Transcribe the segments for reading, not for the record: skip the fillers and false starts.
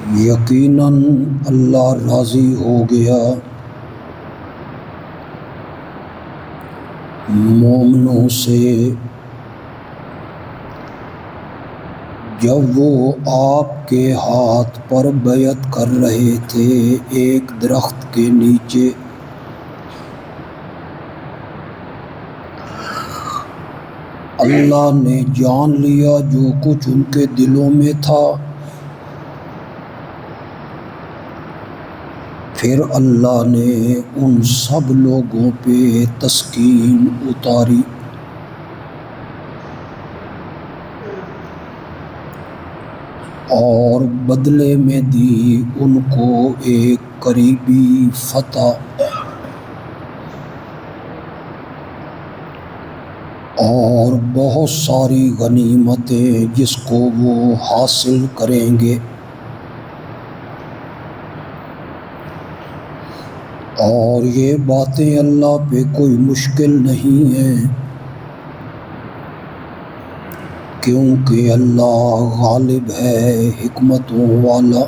یقیناً اللہ راضی ہو گیا مومنوں سے جب وہ آپ کے ہاتھ پر بیعت کر رہے تھے ایک درخت کے نیچے۔ اللہ نے جان لیا جو کچھ ان کے دلوں میں تھا، پھر اللہ نے ان سب لوگوں پہ تسکین اتاری۔ اور بدلے میں دی ان کو ایک قریبی فتح اور بہت ساری غنیمتیں جس کو وہ حاصل کریں گے۔ اور یہ باتیں اللہ پہ کوئی مشکل نہیں ہیں، کیونکہ اللہ غالب ہے، حکمتوں والا۔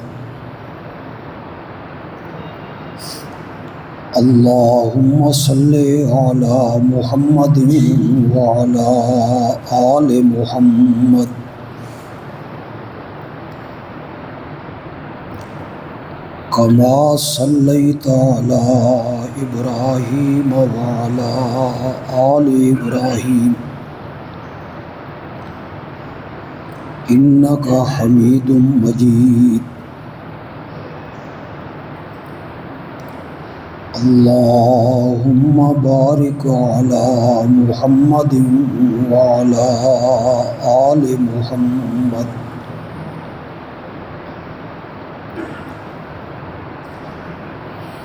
اللہم صلی علی محمد وعلی آل محمد کما صلیت علی ابراہیم وعلی آل ابراہیم انک حمید مجید۔ اللہم بارک علی محمد وعلی آل محمد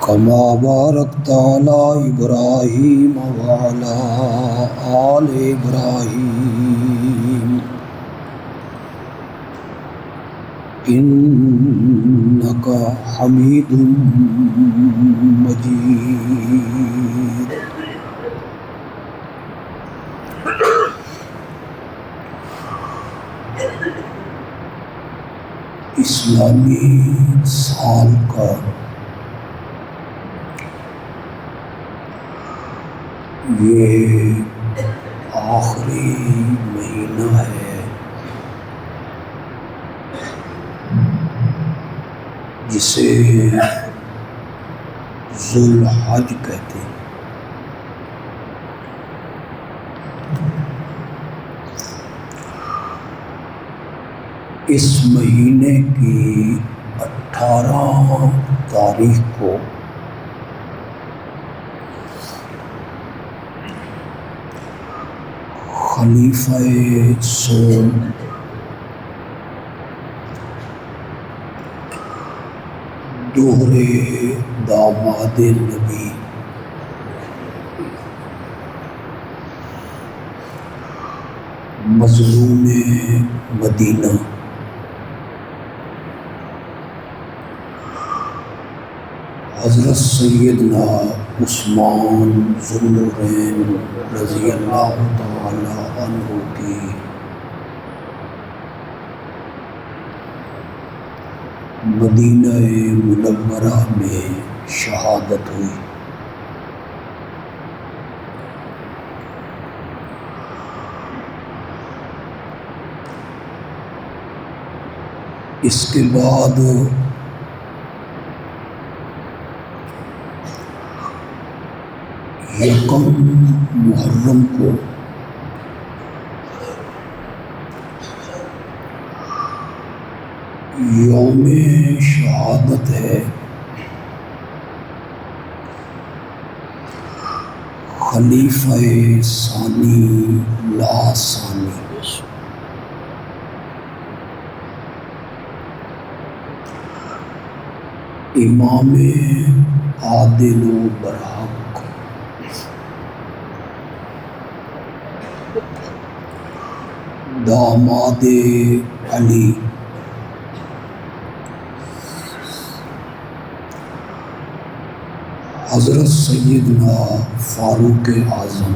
کما بارکت علی ابراہیم وعلی آل ابراہیم انک حمید مجید۔ اسلامی سال کا یہ آخری مہینہ ہے جسے ذو الحج کہتے ہیں۔ اس مہینے کی 18 تاریخ کو خلیفہ سوم دوہرے داماد نبی مظلوم مدینہ حضرت سیدنا عثمان ذو النورین رضی اللہ تعالی عنہ کی مدینہ منورہ میں شہادت ہوئی۔ اس کے بعد یکم محرم کو یوم شہادت ہے خلیفہ ثانی لا ثانی امام عادل و برحق داماد علی حضرت سیدنا فاروق اعظم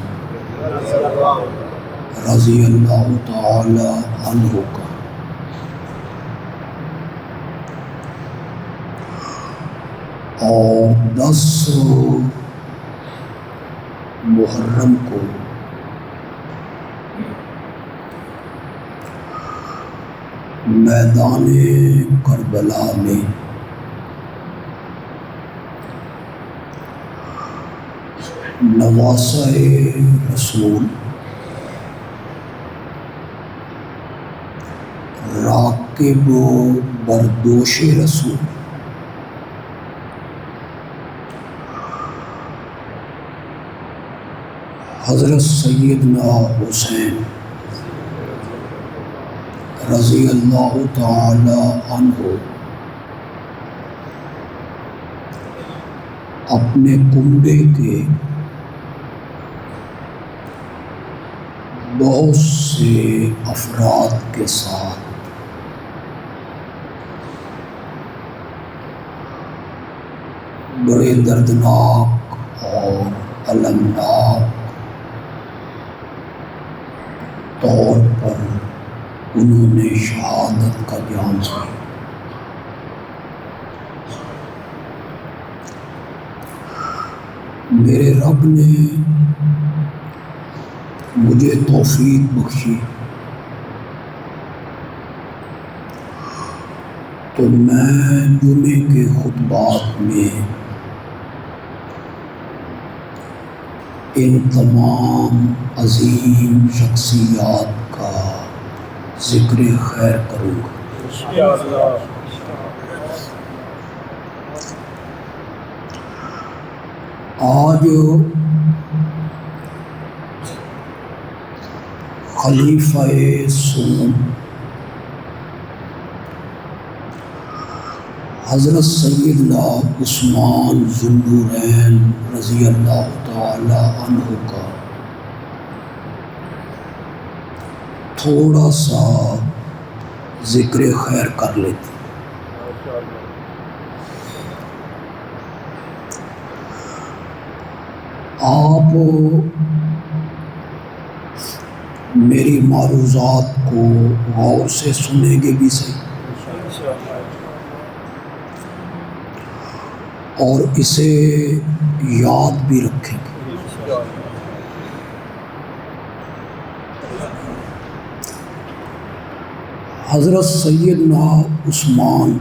رضی اللہ تعالی عنہ کا اور 10 محرم کو میدان کربلا میں نواسہ رسول راکب بردوش رسول حضرت سیدنا حسین رضی اللہ تعالی عنہ اپنے کنبے کے بہت سے افراد کے ساتھ بڑے دردناک اور المناک طور پر انہوں نے شہادت کا جام لیا۔ میرے رب نے مجھے توفیق بخشی تو میں جمعے کے خطبات میں ان تمام عظیم شخصیات کا ذکر خیر کروں گا۔ آج خلیفہ سوم حضرت سیدنا عثمان ذو النورین رضی اللہ تعالی عنہ کا تھوڑا سا ذکر خیر کر لیتے۔ آپ میری معروضات کو غور سے سنیں گے بھی صحیح اور اسے یاد بھی رکھیں گے۔ حضرت سیدنا عثمان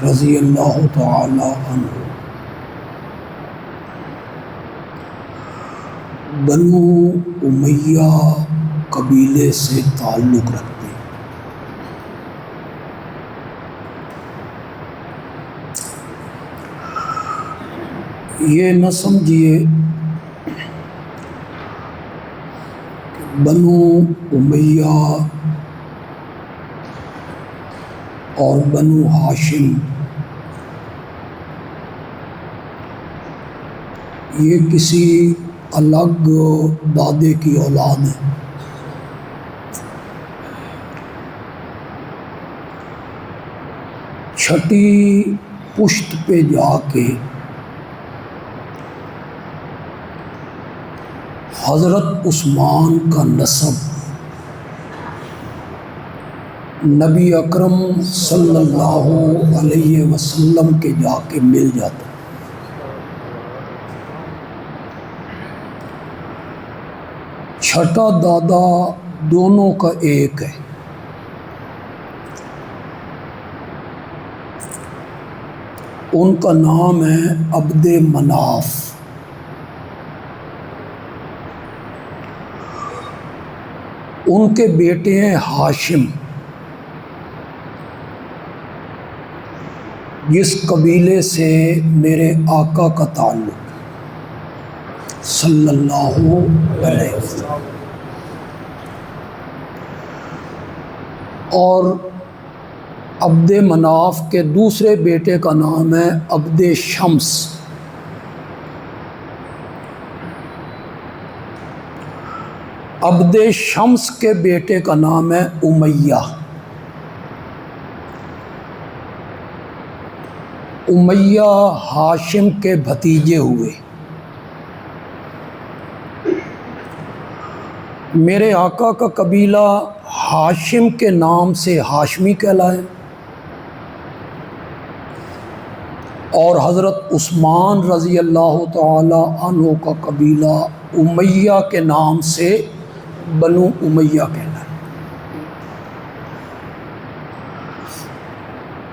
رضی اللہ تعالی عنہ بنو امیہ قبیلے سے تعلق رکھتے ہیں۔ یہ نہ سمجھیے کہ بنو امیہ اور بنو ہاشم یہ کسی الگ دادے کی اولاد ہے۔ چھٹی پشت پہ جا کے حضرت عثمان کا نسب نبی اکرم صلی اللہ علیہ وسلم کے جا کے مل جاتا۔ چھٹا دادا دونوں کا ایک ہے، ان کا نام ہے عبد مناف۔ ان کے بیٹے ہیں ہاشم، جس قبیلے سے میرے آقا کا تعلق صلی اللہ علیہ وسلم، اور عبد مناف کے دوسرے بیٹے کا نام ہے عبد شمس۔ عبد شمس کے بیٹے کا نام ہے امیہ۔ امیہ ہاشم کے بھتیجے ہوئے۔ میرے آقا کا قبیلہ ہاشم کے نام سے ہاشمی کہلائے، اور حضرت عثمان رضی اللہ تعالی عنہ کا قبیلہ امیہ کے نام سے بنو امیہ کہلاتا ہے۔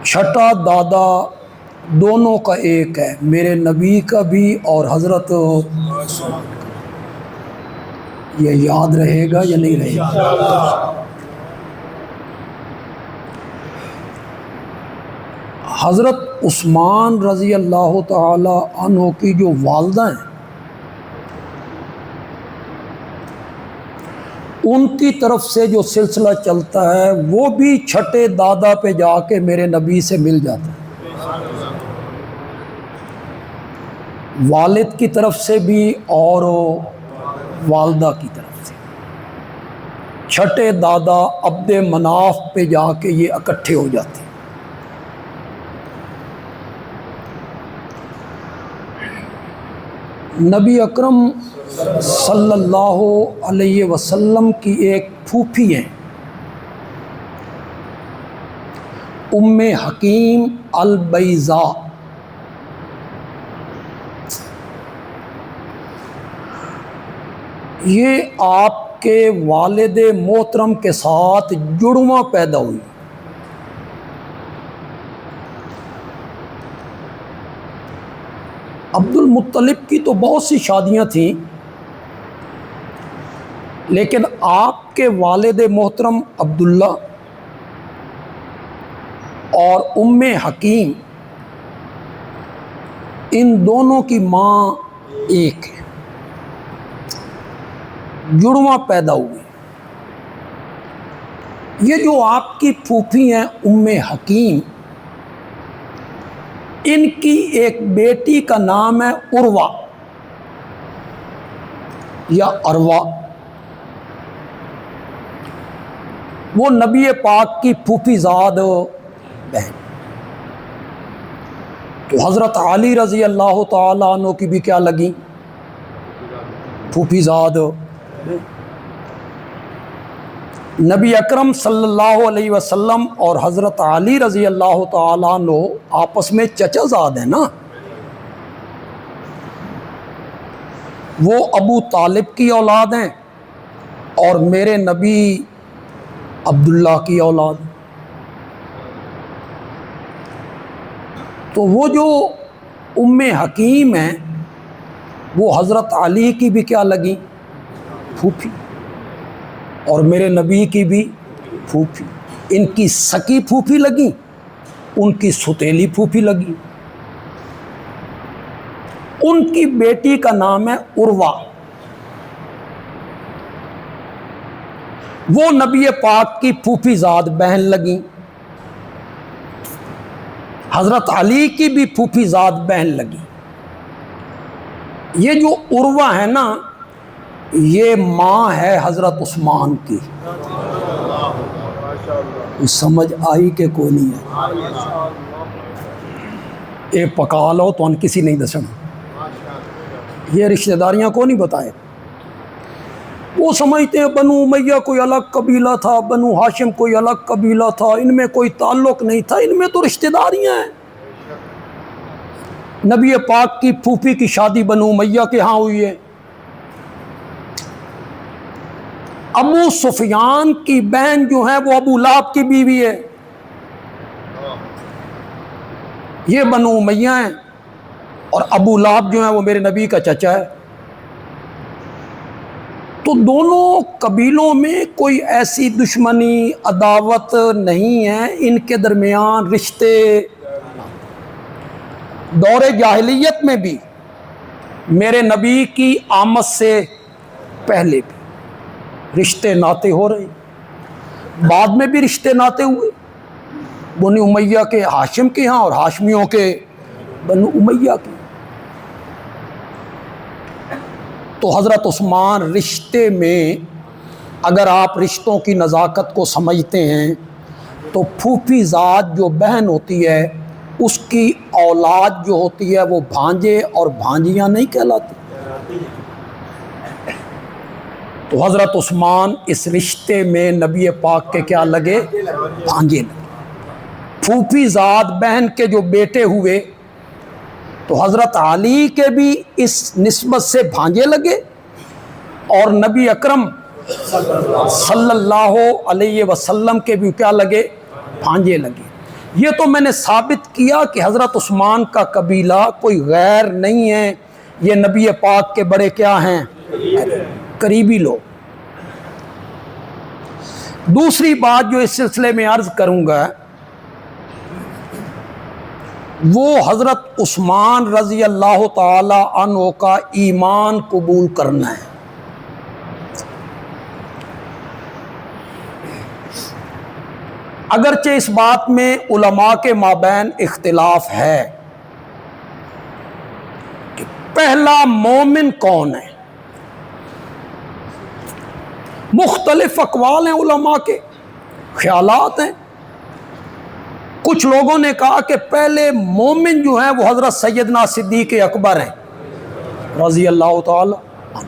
چھٹا دادا دونوں کا ایک ہے، میرے نبی کا بھی اور حضرت عثمان کا۔ یہ یاد رہے گا یا نہیں رہے گا؟ حضرت عثمان رضی اللہ تعالی عنہ کی جو والدہ ہیں، ان کی طرف سے جو سلسلہ چلتا ہے وہ بھی چھٹے دادا پہ جا کے میرے نبی سے مل جاتا ہے۔ والد کی طرف سے بھی اور والدہ کی طرف سے، چھٹے دادا عبد مناف پہ جا کے یہ اکٹھے ہو جاتے ہیں۔ نبی اکرم صلی اللہ علیہ وسلم کی ایک پھوپھی ہیں، ام حکیم البیضاء۔ یہ آپ کے والد محترم کے ساتھ جڑواں پیدا ہوئی۔ عبد المطلب کی تو بہت سی شادیاں تھیں، لیکن آپ کے والد محترم عبداللہ اور ام حکیم، ان دونوں کی ماں ایک ہے، جڑواں پیدا ہوئے۔ یہ جو آپ کی پھوپھی ہیں ام حکیم، ان کی ایک بیٹی کا نام ہے عروہ یا عروہ۔ وہ نبی پاک کی پھوپھی زاد بہن۔ تو حضرت علی رضی اللہ تعالیٰ عنہ کی بھی کیا لگی؟ پھوپھی زاد۔ نبی اکرم صلی اللہ علیہ وسلم اور حضرت علی رضی اللہ تعالیٰ عنہ آپس میں چچا زاد ہیں نا۔ وہ ابو طالب کی اولاد ہیں اور میرے نبی عبداللہ کی اولاد۔ تو وہ جو ام حکیم ہیں وہ حضرت علی کی بھی کیا لگی؟ پھوپھی، اور میرے نبی کی بھی پھوپھی۔ ان کی سکی پھوپھی لگی، ان کی ستیلی پھوپھی لگی۔ ان کی بیٹی کا نام ہے عروہ۔ وہ نبی پاک کی پھوپھی زاد بہن لگیں۔ حضرت علی کی بھی پھوپھی زاد بہن لگی۔ یہ جو عروہ ہے نا، یہ ماں ہے حضرت عثمان کی۔ سمجھ آئی کہ کوئی نہیں ہے؟ اے پکا لو تو ان کسی نہیں دسنا، یہ رشتہ داریاں کو نہیں بتائے۔ وہ سمجھتے ہیں بنو امیہ کوئی الگ قبیلہ تھا، بنو ہاشم کوئی الگ قبیلہ تھا، ان میں کوئی تعلق نہیں تھا، ان میں تو رشتہ داریاں ہیں۔ نبی پاک کی پھوپھی کی شادی بنو امیہ کے ہاں ہوئی ہے۔ ابو سفیان کی بہن جو ہے وہ ابو لہب کی بیوی ہے، یہ بنو امیہ ہیں، اور ابو لہب جو ہے وہ میرے نبی کا چچا ہے۔ تو دونوں قبیلوں میں کوئی ایسی دشمنی عداوت نہیں ہے، ان کے درمیان رشتے۔ دور جاہلیت میں بھی میرے نبی کی آمد سے پہلے بھی رشتے ناطے ہو رہے ہیں، بعد میں بھی رشتے ناطے ہوئے، بنو امیہ کے ہاشم کے ہاں اور ہاشمیوں کے بنو امیہ کے۔ تو حضرت عثمان رشتے میں، اگر آپ رشتوں کی نزاکت کو سمجھتے ہیں تو پھوپھی زاد جو بہن ہوتی ہے اس کی اولاد جو ہوتی ہے وہ بھانجے اور بھانجیاں نہیں کہلاتی۔ تو حضرت عثمان اس رشتے میں نبی پاک کے کیا لگے؟ بھانجے لگے۔ پھوپھی زاد بہن کے جو بیٹے ہوئے تو حضرت علی کے بھی اس نسبت سے بھانجے لگے اور نبی اکرم صلی اللہ علیہ وسلم کے بھی کیا لگے؟ بھانجے لگے۔ یہ تو میں نے ثابت کیا کہ حضرت عثمان کا قبیلہ کوئی غیر نہیں ہے، یہ نبی پاک کے بڑے کیا ہیں؟ قریبی لوگ۔ دوسری بات جو اس سلسلے میں عرض کروں گا وہ حضرت عثمان رضی اللہ تعالی عنہ کا ایمان قبول کرنا ہے۔ اگرچہ اس بات میں علماء کے مابین اختلاف ہے کہ پہلا مومن کون ہے، مختلف اقوال ہیں علماء کے، خیالات ہیں۔ کچھ لوگوں نے کہا کہ پہلے مومن جو ہیں وہ حضرت سیدنا صدیق اکبر ہیں رضی اللہ تعالی عنہ۔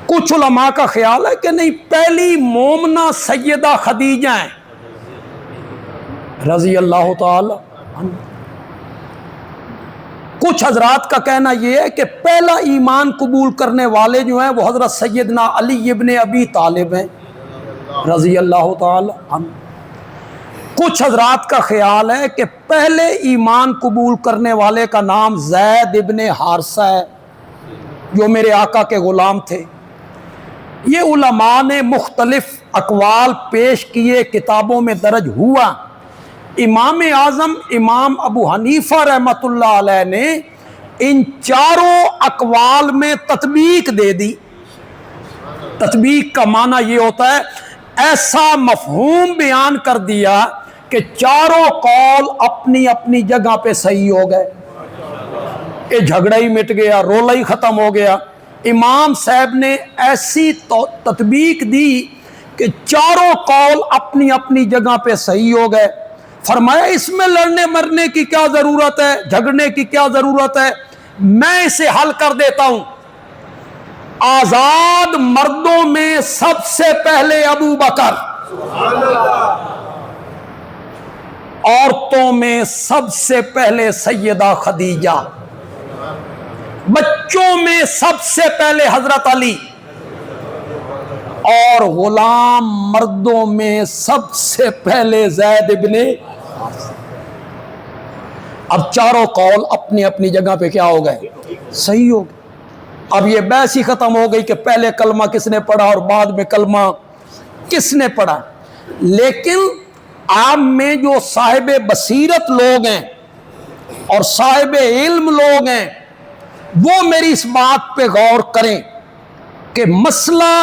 کچھ علماء کا خیال ہے کہ نہیں، پہلی مومنہ سیدہ خدیجہ ہیں رضی اللہ تعالی عنہ۔ کچھ حضرات کا کہنا یہ ہے کہ پہلا ایمان قبول کرنے والے جو ہیں وہ حضرت سیدنا علی ابن ابی طالب ہیں رضی اللہ تعالی عنہ۔ کچھ حضرات کا خیال ہے کہ پہلے ایمان قبول کرنے والے کا نام زید ابن حارثہ ہے جو میرے آقا کے غلام تھے۔ یہ علماء نے مختلف اقوال پیش کیے، کتابوں میں درج ہوا۔ امام اعظم امام ابو حنیفہ رحمۃ اللہ علیہ نے ان چاروں اقوال میں تطبیق دے دی۔ تطبیق کا معنی یہ ہوتا ہے ایسا مفہوم بیان کر دیا کہ چاروں قول اپنی اپنی جگہ پہ صحیح ہو گئے، یہ جھگڑا ہی مٹ گیا، رولا ہی ختم ہو گیا۔ امام صاحب نے ایسی تطبیق دی کہ چاروں قول اپنی اپنی جگہ پہ صحیح ہو گئے۔ فرمایا اس میں لڑنے مرنے کی کیا ضرورت ہے، جھگڑنے کی کیا ضرورت ہے، میں اسے حل کر دیتا ہوں۔ آزاد مردوں میں سب سے پہلے ابو بکر، عورتوں میں سب سے پہلے سیدہ خدیجہ، بچوں میں سب سے پہلے حضرت علی، اور غلام مردوں میں سب سے پہلے زید ابن حارثہ۔ اب چاروں قول اپنی اپنی جگہ پہ کیا ہو گئے؟ صحیح ہو گئے۔ اب یہ بحث ہی ختم ہو گئی کہ پہلے کلمہ کس نے پڑھا اور بعد میں کلمہ کس نے پڑھا۔ لیکن عام میں جو صاحب بصیرت لوگ ہیں اور صاحب علم لوگ ہیں وہ میری اس بات پہ غور کریں کہ مسئلہ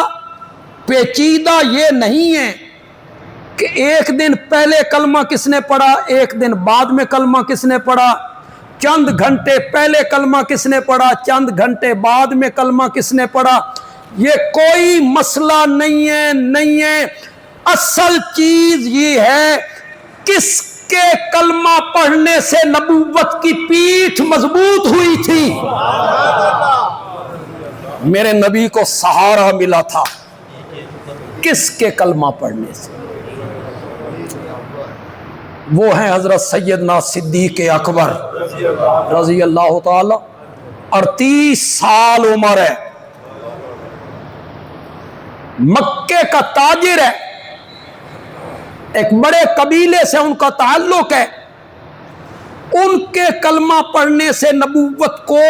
پیچیدہ یہ نہیں ہے کہ ایک دن پہلے کلمہ کس نے پڑھا، ایک دن بعد میں کلمہ کس نے پڑھا، چند گھنٹے پہلے کلمہ کس نے پڑھا، چند گھنٹے بعد میں کلمہ کس نے پڑھا۔ یہ کوئی مسئلہ نہیں ہے۔ اصل چیز یہ ہے کس کے کلمہ پڑھنے سے نبوت کی پیٹھ مضبوط ہوئی تھی۔ میرے نبی کو سہارا ملا تھا کس کے کلمہ پڑھنے سے؟ وہ ہیں حضرت سیدنا صدیق اکبر رضی اللہ تعالی۔ 38 سال عمر ہے، مکے کا تاجر ہے، ایک بڑے قبیلے سے ان کا تعلق ہے۔ ان کے کلمہ پڑھنے سے نبوت کو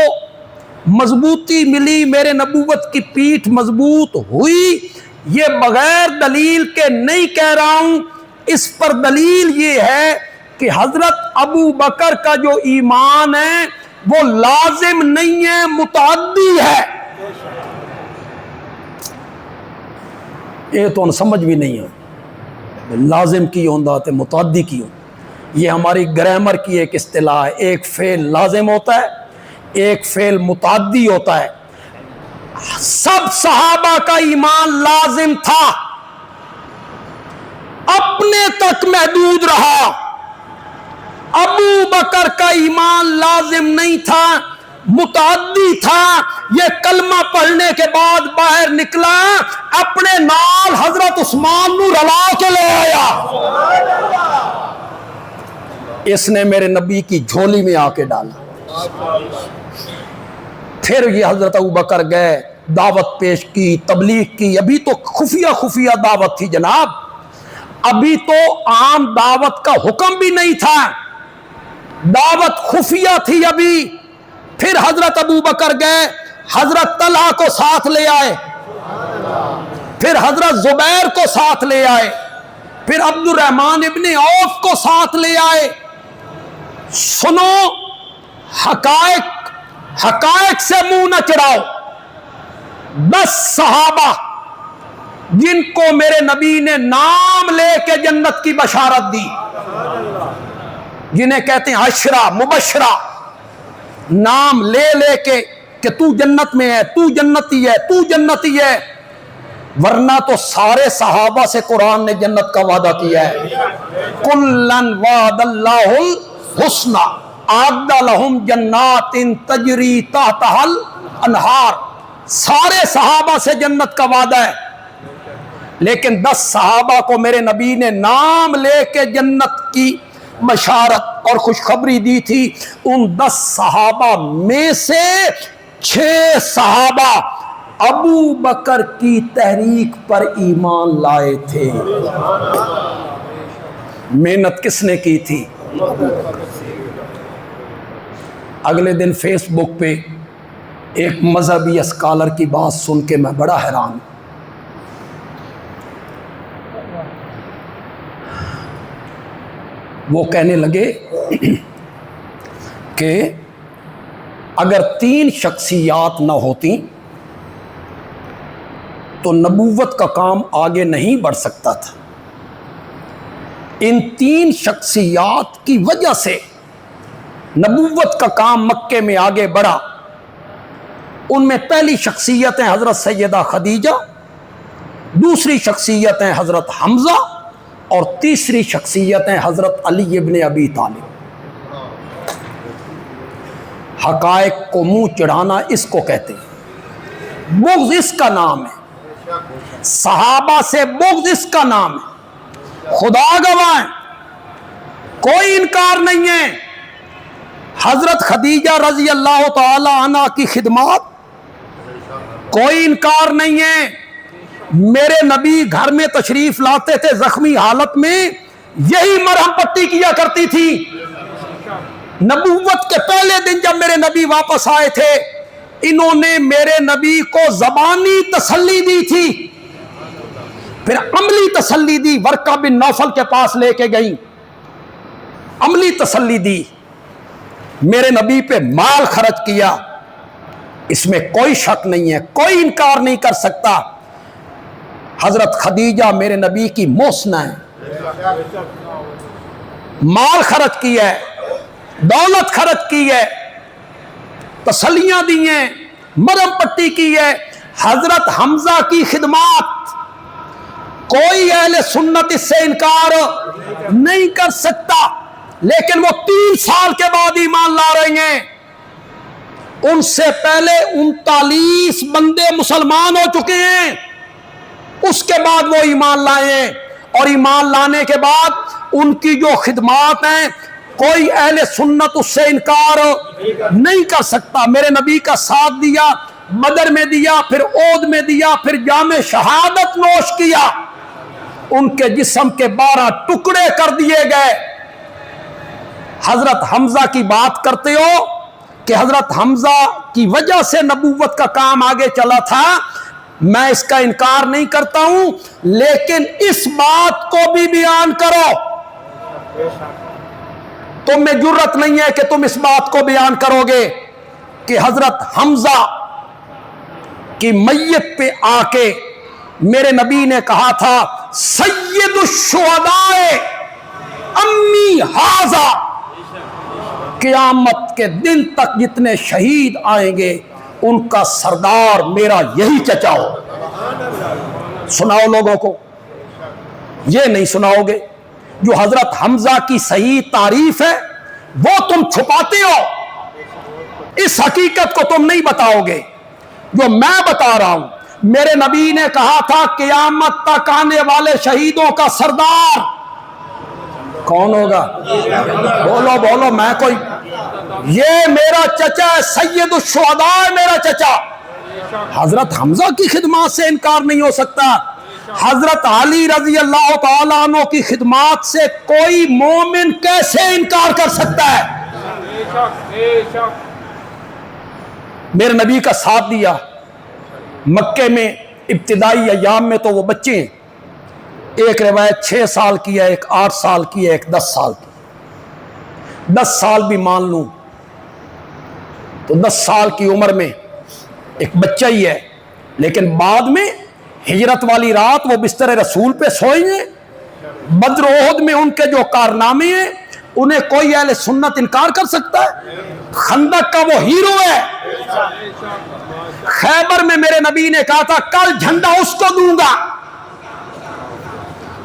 مضبوطی ملی، میرے نبوت کی پیٹھ مضبوط ہوئی۔ یہ بغیر دلیل کے نہیں کہہ رہا ہوں، اس پر دلیل یہ ہے کہ حضرت ابو بکر کا جو ایمان ہے وہ لازم نہیں ہے، متعدی ہے۔ یہ تو سمجھ بھی نہیں ہے، لازم کی ہوندہ تے متعدی کی ہوندہ۔ یہ ہماری گرامر کی ایک اصطلاح ہے، ایک فعل لازم ہوتا ہے، ایک فعل متعدی ہوتا ہے۔ سب صحابہ کا ایمان لازم تھا، اپنے تک محدود رہا۔ ابو بکر کا ایمان لازم نہیں تھا، متعدی تھا۔ یہ کلمہ پڑھنے کے بعد باہر نکلا، اپنے نال حضرت عثمان نو رلا کے لے آیا۔ اس نے میرے نبی کی جھولی میں آ کے ڈالا۔ پھر یہ حضرت ابوبکر گئے، دعوت پیش کی، تبلیغ کی. ابھی تو خفیہ خفیہ دعوت تھی جناب، ابھی تو عام دعوت کا حکم بھی نہیں تھا، دعوت خفیہ تھی ابھی. پھر حضرت ابوبکر گئے، حضرت طلحہ کو ساتھ لے آئے، پھر حضرت زبیر کو ساتھ لے آئے، پھر عبد الرحمن ابن عوف کو ساتھ لے آئے. سنو، حقائق سے منہ نہ چڑھاؤ. 10 صحابہ جن کو میرے نبی نے نام لے کے جنت کی بشارت دی، جنہیں کہتے ہیں عشرہ مبشرہ، نام لے لے کے کہ تو جنت میں ہے، تو جنتی ہے، تو جنتی ہے. ورنہ تو سارے صحابہ سے قرآن نے جنت کا وعدہ کیا ہے. کلن وعد اللہ الحسنی اعد لہم جنات تجری تحتہا الانہار. سارے صحابہ سے جنت کا وعدہ ہے، لیکن 10 صحابہ کو میرے نبی نے نام لے کے جنت کی بشارت اور خوشخبری دی تھی. ان 10 صحابہ میں سے 6 صحابہ ابو بکر کی تحریک پر ایمان لائے تھے. محنت کس نے کی تھی؟ اگلے دن فیس بک پہ ایک مذہبی اسکالر کی بات سن کے میں بڑا حیران ہوں. وہ کہنے لگے کہ اگر 3 شخصیات نہ ہوتی تو نبوت کا کام آگے نہیں بڑھ سکتا تھا. ان 3 شخصیات کی وجہ سے نبوت کا کام مکے میں آگے بڑھا. ان میں پہلی شخصیت ہیں حضرت سیدہ خدیجہ، دوسری شخصیت ہیں حضرت حمزہ، اور تیسری شخصیت ہیں حضرت علی ابن ابی طالب. حقائق کو منہ چڑھانا اس کو کہتے ہیں، بغض اس کا نام ہے. صحابہ سے بغض اس کا نام ہے. خدا گواہ ہے، کوئی انکار نہیں ہے. حضرت خدیجہ رضی اللہ تعالی عنہ کی خدمات کوئی انکار نہیں ہے. میرے نبی گھر میں تشریف لاتے تھے زخمی حالت میں، یہی مرہم پٹی کیا کرتی تھی. نبوت کے پہلے دن جب میرے نبی واپس آئے تھے، انہوں نے میرے نبی کو زبانی تسلی دی تھی، پھر عملی تسلی دی. ورقہ بن نوفل کے پاس لے کے گئی، عملی تسلی دی. میرے نبی پہ مال خرچ کیا، اس میں کوئی شک نہیں ہے، کوئی انکار نہیں کر سکتا. حضرت خدیجہ میرے نبی کی محسنہ ہے، مال خرچ کیا ہے، دولت خرچ کی ہے، تسلیاں دی ہیں، مرہم پٹی کی ہے. حضرت حمزہ کی خدمات کوئی اہل سنت اس سے انکار نہیں کر سکتا، لیکن وہ 3 سال کے بعد ایمان لا رہے ہیں. ان سے پہلے 39 بندے مسلمان ہو چکے ہیں، اس کے بعد وہ ایمان لائے ہیں. اور ایمان لانے کے بعد ان کی جو خدمات ہیں کوئی اہل سنت اس سے انکار نہیں کر سکتا. میرے نبی کا ساتھ دیا، بدر میں دیا، پھر احد میں دیا، پھر جام شہادت نوش کیا. ان کے جسم کے 12 ٹکڑے کر دیے گئے. حضرت حمزہ کی بات کرتے ہو کہ حضرت حمزہ کی وجہ سے نبوت کا کام آگے چلا تھا، میں اس کا انکار نہیں کرتا ہوں، لیکن اس بات کو بھی بیان کرو. تم میں جرت نہیں ہے کہ تم اس بات کو بیان کرو گے کہ حضرت حمزہ کی میت پہ آ کے میرے نبی نے کہا تھا سید الشہداء امی ھذا، قیامت کے دن تک جتنے شہید آئیں گے ان کا سردار میرا یہی چچا ہو. سناؤ لوگوں کو، یہ نہیں سناؤ گے. جو حضرت حمزہ کی صحیح تعریف ہے وہ تم چھپاتے ہو، اس حقیقت کو تم نہیں بتاؤ گے جو میں بتا رہا ہوں. میرے نبی نے کہا تھا قیامت تک آنے والے شہیدوں کا سردار کون ہوگا؟ بولو بولو، میں کوئی یہ میرا چچا ہے، سید الشہداء ہے میرا چچا۔ حضرت حمزہ کی خدمات سے انکار نہیں ہو سکتا، حضرت علی رضی اللہ تعالیٰ عنہ کی خدمات سے کوئی مومن کیسے انکار کر سکتا ہے؟ میرے نبی کا ساتھ دیا مکے میں، ابتدائی ایام میں تو وہ بچے ہیں، ایک روایت 6 سال کی ہے، ایک 8 سال کی ہے، ایک 10 سال کی۔ 10 سال بھی مان لوں تو 10 سال کی عمر میں ایک بچہ ہی ہے، لیکن بعد میں ہجرت والی رات وہ بستر رسول پہ سوئے ہیں۔ بدر احد میں ان کے جو کارنامے ہیں انہیں کوئی اہل سنت انکار کر سکتا ہے؟ خندق کا وہ ہیرو ہے۔ خیبر میں میرے نبی نے کہا تھا کل جھنڈا اس کو دوں گا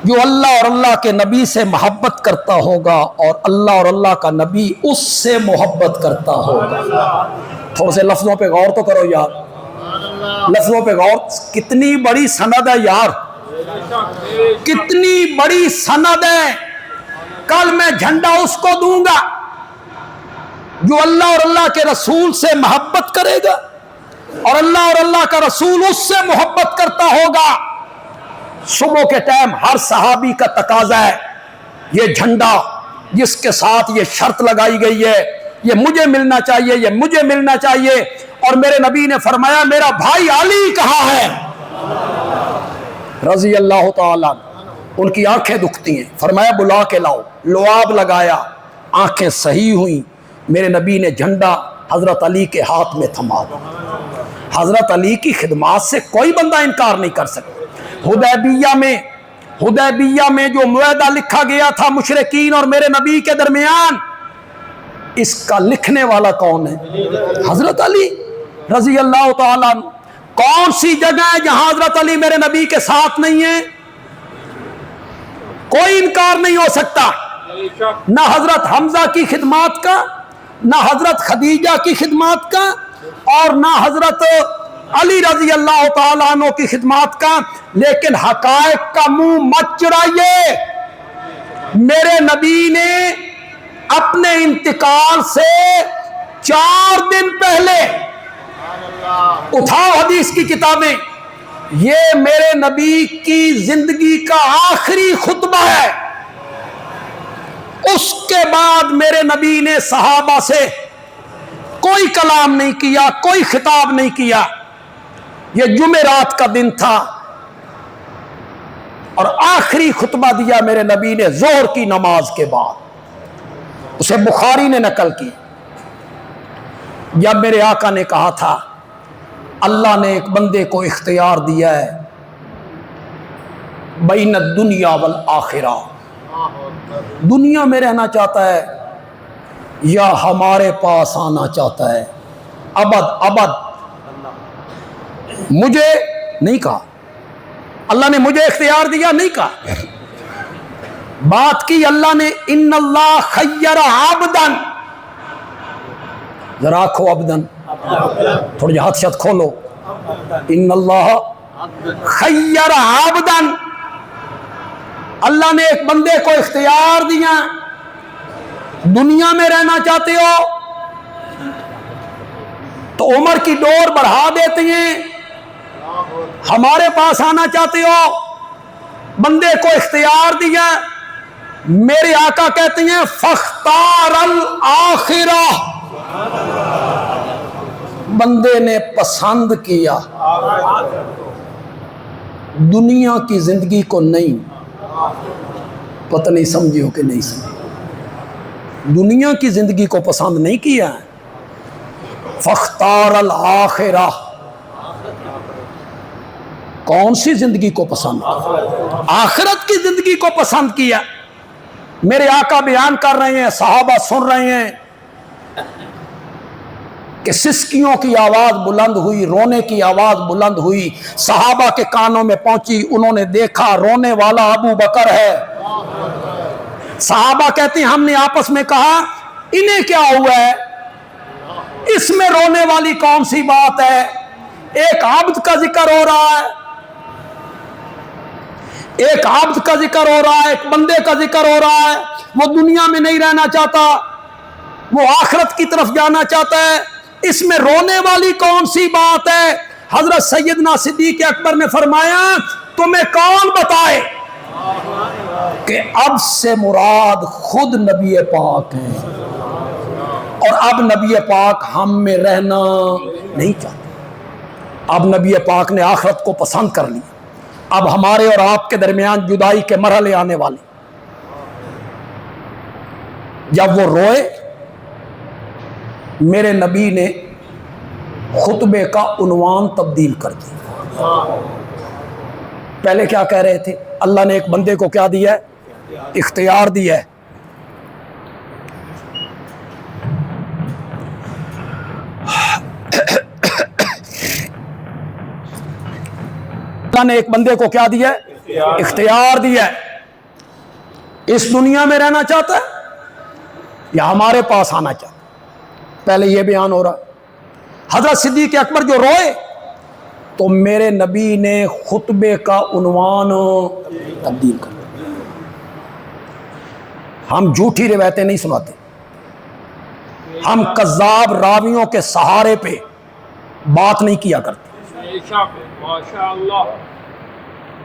جو اللہ اور اللہ کے نبی سے محبت کرتا ہوگا اور اللہ اور اللہ کا نبی اس سے محبت کرتا ہوگا۔ تھوڑے سے لفظوں پہ غور تو کرو یار، لفظوں پہ غور، کتنی بڑی سند ہے یار، کتنی بڑی سند ہے۔ کل میں جھنڈا اس کو دوں گا جو اللہ اور اللہ کے رسول سے محبت کرے گا اور اللہ اور اللہ کا رسول اس سے محبت کرتا ہوگا۔ صبح کے ٹائم ہر صحابی کا تقاضا ہے یہ جھنڈا جس کے ساتھ یہ شرط لگائی گئی ہے یہ مجھے ملنا چاہیے، یہ مجھے ملنا چاہیے۔ اور میرے نبی نے فرمایا میرا بھائی علی کہاں ہے رضی اللہ تعالیٰ، ان کی آنکھیں دکھتی ہیں، فرمایا بلا کے لاؤ، لعاب لگایا، آنکھیں صحیح ہوئیں، میرے نبی نے جھنڈا حضرت علی کے ہاتھ میں تھما دیا۔ حضرت علی کی خدمات سے کوئی بندہ انکار نہیں کر سکتا۔ حدیبیہ میں جو معاہدہ لکھا گیا تھا مشرکین اور میرے نبی کے درمیان، اس کا لکھنے والا کون ہے؟ حضرت علی رضی اللہ تعالیٰ عنہ۔ کون سی جگہ ہے جہاں حضرت علی میرے نبی کے ساتھ نہیں ہے؟ کوئی انکار نہیں ہو سکتا، نہ حضرت حمزہ کی خدمات کا، نہ حضرت خدیجہ کی خدمات کا، اور نہ حضرت علی رضی اللہ تعالیٰ عنہ کی خدمات کا۔ لیکن حقائق کا منہ مت چڑھائیے، میرے نبی نے اپنے انتقال سے 4 دن پہلے، اٹھاؤ حدیث کی کتابیں، یہ میرے نبی کی زندگی کا آخری خطبہ ہے۔ اس کے بعد میرے نبی نے صحابہ سے کوئی کلام نہیں کیا، کوئی خطاب نہیں کیا۔ یہ جمعرات کا دن تھا اور آخری خطبہ دیا میرے نبی نے ظہر کی نماز کے بعد، اسے بخاری نے نقل کی۔ جب میرے آقا نے کہا تھا اللہ نے ایک بندے کو اختیار دیا ہے بین الدنیا والآخرہ، دنیا میں رہنا چاہتا ہے یا ہمارے پاس آنا چاہتا ہے، ابد مجھے نہیں کہا، اللہ نے مجھے اختیار دیا نہیں کہا، بات کی اللہ نے ان اللہ خیر عبدن، ذرا کھو عبدن، تھوڑی ہاتھ شت کھولو، ان اللہ خیر عبدن، اللہ نے ایک بندے کو اختیار دیا، دنیا میں رہنا چاہتے ہو تو عمر کی ڈور بڑھا دیتے ہیں، ہمارے پاس آنا چاہتے ہو، بندے کو اختیار دیا، میرے آقا کہتے ہیں فاختار الآخرہ، بندے نے پسند کیا دنیا کی زندگی کو نہیں، پتہ نہیں سمجھی ہو کہ نہیں سمجھی، دنیا کی زندگی کو پسند نہیں کیا، فاختار الآخرہ، کون سی زندگی کو پسند؟ آخرت کی زندگی کو پسند کیا۔ میرے آقا بیان کر رہے ہیں، صحابہ سن رہے ہیں کہ سسکیوں کی آواز بلند ہوئی، رونے کی آواز بلند ہوئی، صحابہ کے کانوں میں پہنچی، انہوں نے دیکھا رونے والا ابو بکر ہے۔ صحابہ کہتے ہیں ہم نے آپس میں کہا انہیں کیا ہوا ہے، اس میں رونے والی کون سی بات ہے؟ ایک عبد کا ذکر ہو رہا ہے، ایک عبد کا ذکر ہو رہا ہے، ایک بندے کا ذکر ہو رہا ہے، وہ دنیا میں نہیں رہنا چاہتا، وہ آخرت کی طرف جانا چاہتا ہے، اس میں رونے والی کون سی بات ہے؟ حضرت سیدنا صدیق اکبر نے فرمایا تمہیں کون بتائے کہ اب سے مراد خود نبی پاک ہیں، اور اب نبی پاک ہم میں رہنا نہیں چاہتے۔ اب نبی پاک نے آخرت کو پسند کر لی، اب ہمارے اور آپ کے درمیان جدائی کے مرحلے آنے والے۔ جب وہ روئے، میرے نبی نے خطبے کا عنوان تبدیل کر دیا۔ پہلے کیا کہہ رہے تھے؟ اللہ نے ایک بندے کو کیا دیا ہے؟ اختیار دیا ہے۔ اللہ نے ایک بندے کو کیا دیا ہے؟ اختیار دیا ہے۔ اس دنیا میں رہنا چاہتا ہے یا ہمارے پاس آنا چاہتا ہے؟ پہلے یہ بیان ہو رہا۔ حضرت صدیق اکبر جو روئے تو میرے نبی نے خطبے کا عنوان تبدیل کر دیا۔ ہم جھوٹی روایتیں نہیں سناتے، ہم کذاب راویوں کے سہارے پہ بات نہیں کیا کرتے۔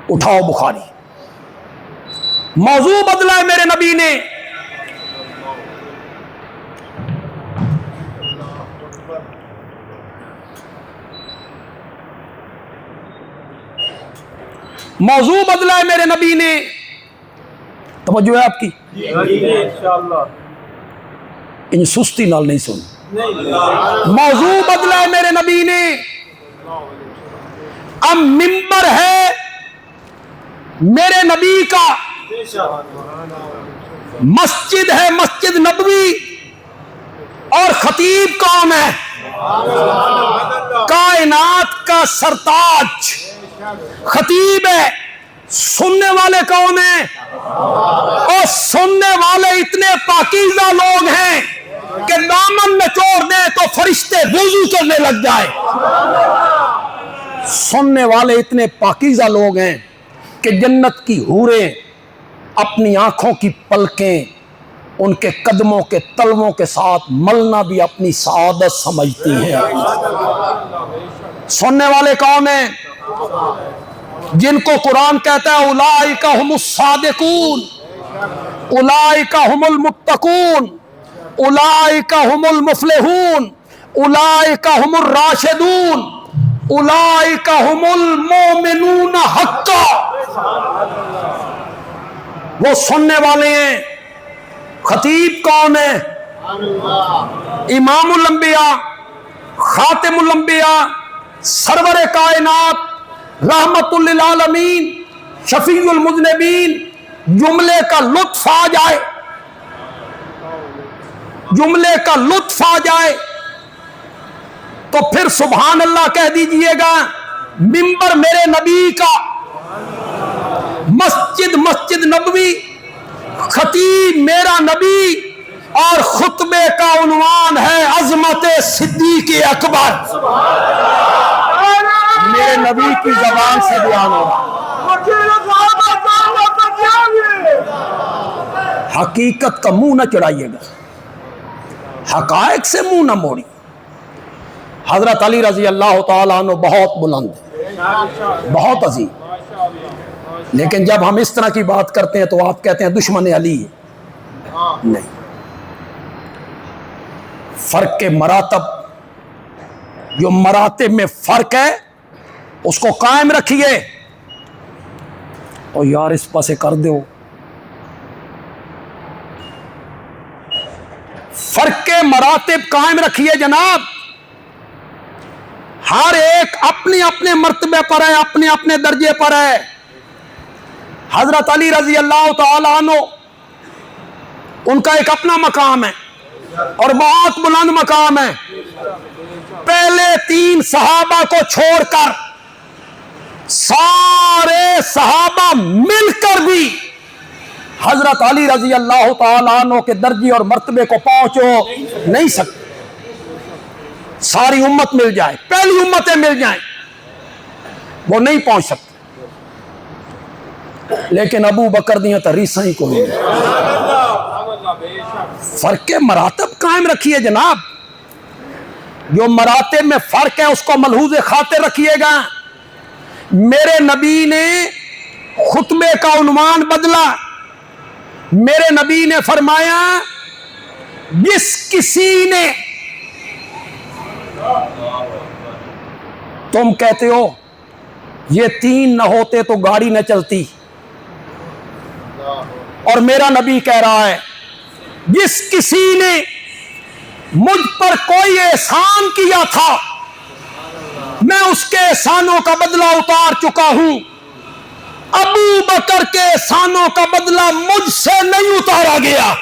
اٹھاؤ بخاری، موضوع بدلا ہے میرے نبی نے۔ موضوع بدلا ہے میرے نبی نے۔ توجہ ہے آپ کی؟ ان سستی نال نہیں سن۔ موضوع بدلا ہے میرے نبی نے۔ اب منبر ہے میرے نبی کا، مسجد ہے مسجد نبوی، اور خطیب کون ہے؟ کائنات کا سرتاج خطیب ہے۔ سننے والے کون ہیں؟ اور سننے والے اتنے پاکیزہ لوگ ہیں کہ دامن میں چوڑ دیں تو فرشتے وضو کرنے لگ جائے۔ سننے والے اتنے پاکیزہ لوگ ہیں کہ جنت کی حوریں اپنی آنکھوں کی پلکیں ان کے قدموں کے تلووں کے ساتھ ملنا بھی اپنی سعادت سمجھتی ہیں۔ سننے والے کون ہیں؟ جن کو قرآن کہتا ہے اولئک ہم الصادقون، اولئک ہم المتقون، اولئک ہم المفلحون، اولئک ہم الراشدون، اولئک ہم المؤمنون حقا۔ وہ سننے والے ہیں۔ خطیب کون ہے؟ امام الانبیاء، خاتم الانبیاء، سرور کائنات، رحمت للعالمین، شفیع المذنبین۔ جملے کا لطف آ جائے، جملے کا لطف آ جائے تو پھر سبحان اللہ کہہ دیجئے گا۔ منبر میرے نبی کا، مسجد مسجد نبوی، خطیب میرا نبی، اور خطبے کا عنوان ہے عظمت صدیق اکبر۔ میرے نبی کی زبان سے بیان ہو رہا۔ حقیقت کا منہ نہ چڑھائیے گا، حقائق سے منہ نہ موڑی۔ حضرت علی رضی اللہ تعالیٰ عنہ بہت بلند ہے، بہت عظیم، لیکن جب ہم اس طرح کی بات کرتے ہیں تو آپ کہتے ہیں دشمن علی ہے۔ نہیں، فرق کے مراتب، جو مراتب میں فرق ہے اس کو قائم رکھیے۔ اور یار اس پاسے کر دو، فرق کے مراتب قائم رکھیے جناب۔ ہر ایک اپنے اپنے مرتبے پر ہے، اپنے اپنے درجے پر ہے۔ حضرت علی رضی اللہ تعالیٰ عنہ ان کا ایک اپنا مقام ہے اور بہت بلند مقام ہے۔ پہلے 3 صحابہ کو چھوڑ کر سارے صحابہ مل کر بھی حضرت علی رضی اللہ تعالیٰ عنہ کے درجے اور مرتبے کو پہنچو نہیں سکتے۔ ساری امت مل جائے، پہلی امتیں مل جائیں، وہ نہیں پہنچ سکتے۔ لیکن ابو بکر دیاں تریساں ہی کوئی نہیں۔ فرق مراتب کہاں قائم رکھیے جناب، جو مراتب میں فرق ہے اس کو ملحوظ خاطر رکھیے گا۔ میرے نبی نے خطبے کا عنوان بدلا، میرے نبی نے فرمایا جس کسی نے، تم کہتے ہو یہ تین نہ ہوتے تو گاڑی نہ چلتی، اور میرا نبی کہہ رہا ہے جس کسی نے مجھ پر کوئی احسان کیا تھا میں اس کے احسانوں کا بدلہ اتار چکا ہوں، ابو بکر کے احسانوں کا بدلہ مجھ سے نہیں اتارا گیا،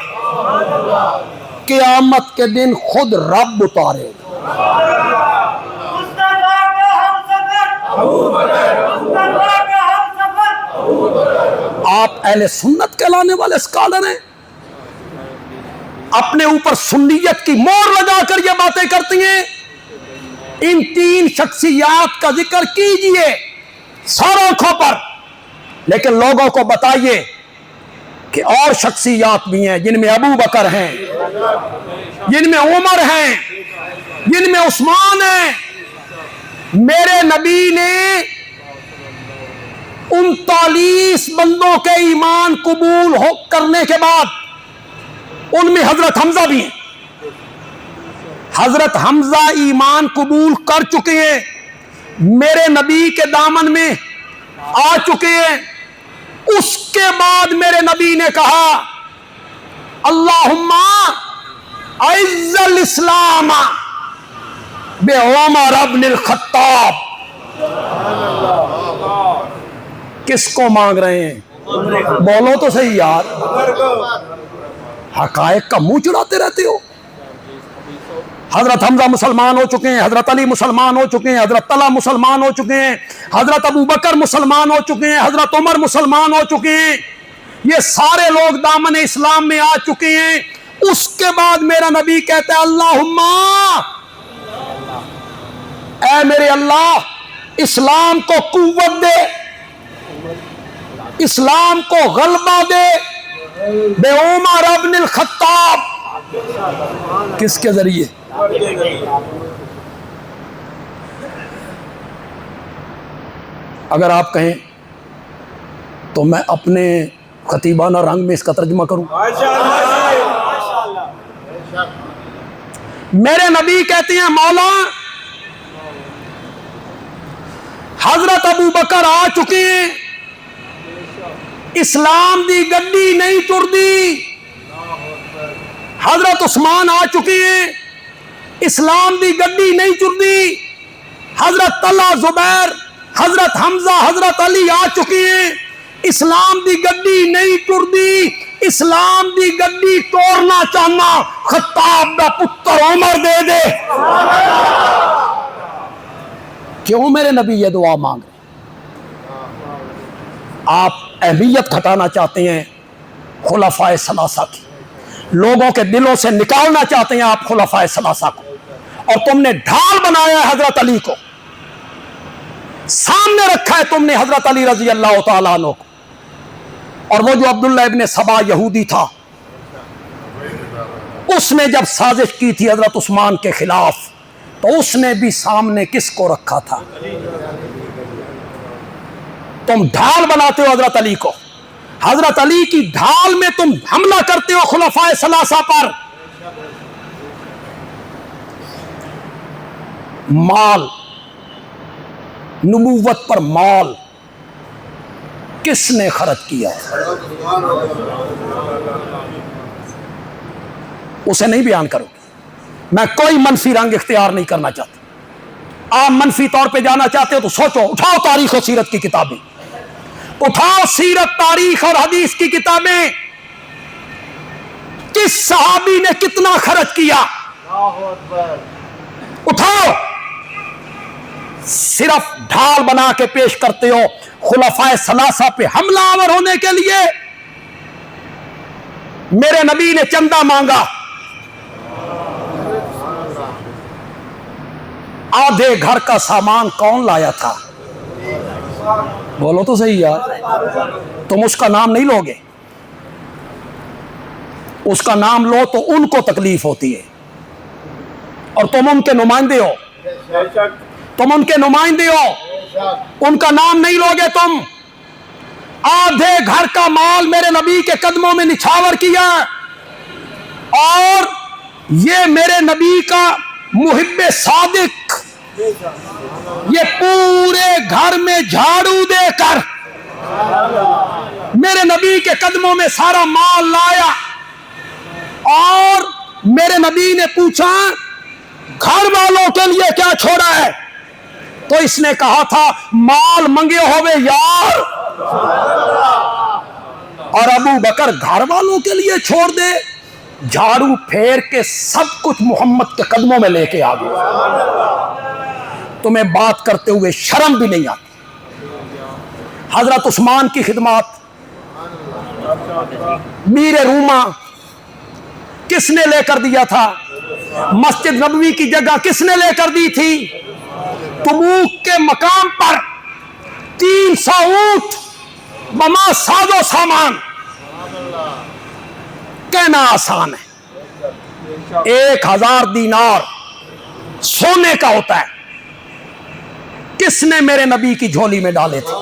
قیامت کے دن خود رب اتارے گا۔ آپ اہل سنت کہلانے والے اسکالر ہیں، اپنے اوپر سنیت کی مور لگا کر یہ باتیں کرتی ہیں۔ ان تین شخصیات کا ذکر کیجئے ساروں آنکھوں پر، لیکن لوگوں کو بتائیے کہ اور شخصیات بھی ہیں جن میں ابو بکر ہیں، جن میں عمر ہیں، جن میں عثمان ہیں۔ میرے نبی نے 39 بندوں کے ایمان قبول کرنے کے بعد ان میں حضرت حمزہ بھی ہیں، حضرت حمزہ ایمان قبول کر چکے ہیں، میرے نبی کے دامن میں آ چکے ہیں۔ اس کے بعد میرے نبی نے کہا اللہم اعز الاسلام بعمر بن الخطاب۔ کس کو مانگ رہے ہیں؟ بولو تو صحیح یار، حقائق کا منہ چڑھاتے رہتے ہو۔ حضرت حمزہ مسلمان ہو چکے ہیں، حضرت علی مسلمان ہو چکے ہیں، حضرت طلحہ مسلمان ہو چکے ہیں، حضرت ابو بکر مسلمان ہو چکے ہیں، حضرت عمر مسلمان ہو چکے ہیں، یہ سارے لوگ دامن اسلام میں آ چکے ہیں۔ اس کے بعد میرا نبی کہتا ہے اللہم اے میرے اللہ اسلام کو قوت دے، اسلام کو غلبہ دے بعمر بن الخطاب۔ کس کے ذریعے؟ اگر آپ کہیں تو میں اپنے خطیبانہ رنگ میں اس کا ترجمہ کروں۔ میرے نبی کہتے ہیں مولا حضرت ابو بکر آ چکے ہیں، اسلام دی گڈی نہیں ٹردی، حضرت عثمان آ چکے ہیں، اسلام دی گڈی نہیں ٹردی، حضرت طلحہ زبیر، حضرت حمزہ، حضرت علی آ چکے ہیں، اسلام دی گڈی نہیں ٹردی، اسلام دی گڈی توڑنا چاہنا خطاب دا پتر عمر دے دے۔ کیوں میرے نبی یہ دعا مانگ رہے؟ آپ اہمیت گھٹانا چاہتے ہیں خلفائے ثلاثہ کی، لوگوں کے دلوں سے نکالنا چاہتے ہیں آپ خلفائے ثلاثہ کو، اور تم نے ڈھال بنایا ہے حضرت علی کو، سامنے رکھا ہے تم نے حضرت علی رضی اللہ تعالیٰ عنہ کو۔ اور وہ جو عبداللہ ابن سبا یہودی تھا، اس نے جب سازش کی تھی حضرت عثمان کے خلاف تو اس نے بھی سامنے کس کو رکھا تھا؟ تم ڈھال بناتے ہو حضرت علی کو، حضرت علی کی ڈھال میں تم حملہ کرتے ہو خلفائے ثلاثہ پر۔ مال، نبوت پر مال کس نے خرچ کیا ہے؟ اسے نہیں بیان کرو گے، میں کوئی منفی رنگ اختیار نہیں کرنا چاہتا۔ آپ منفی طور پہ جانا چاہتے ہو تو سوچو، اٹھاؤ تاریخ و سیرت کی کتابیں، اٹھاؤ سیرت، تاریخ اور حدیث کی کتابیں، کس صحابی نے کتنا خرچ کیا، اٹھاؤ۔ صرف ڈھال بنا کے پیش کرتے ہو خلفائے ثلاثہ پہ حملہ آور ہونے کے لیے۔ میرے نبی نے چندہ مانگا، آدھے گھر کا سامان کون لایا تھا؟ بولو تو صحیح یار، تم اس کا نام نہیں لو گے، اس کا نام لو تو ان کو تکلیف ہوتی ہے۔ اور تم ان کے نمائندے ہو, تم ان کے نمائندے ہو, ان کا نام نہیں لوگے تم. آدھے گھر کا مال میرے نبی کے قدموں میں نچھاور کیا, اور یہ میرے نبی کا محب صادق یہ پورے گھر میں جھاڑو دے کر میرے نبی کے قدموں میں سارا مال لایا. اور میرے نبی نے پوچھا گھر والوں کے لیے کیا چھوڑا ہے, تو اس نے کہا تھا مال منگے ہوئے یار. اور ابو بکر گھر والوں کے لیے چھوڑ دے, جھاڑو پھیر کے سب کچھ محمد کے قدموں میں لے کے آ گیا. تمہیں بات کرتے ہوئے شرم بھی نہیں آتی. حضرت عثمان کی خدمات, میر روما کس نے لے کر دیا تھا؟ مسجد نبوی کی جگہ کس نے لے کر دی تھی؟ تبوک کے مقام پر 300 اونٹ بما ساز و سامان. کہنا آسان ہے, 1000 دینار سونے کا ہوتا ہے. کس نے میرے نبی کی جھولی میں ڈالے تھے؟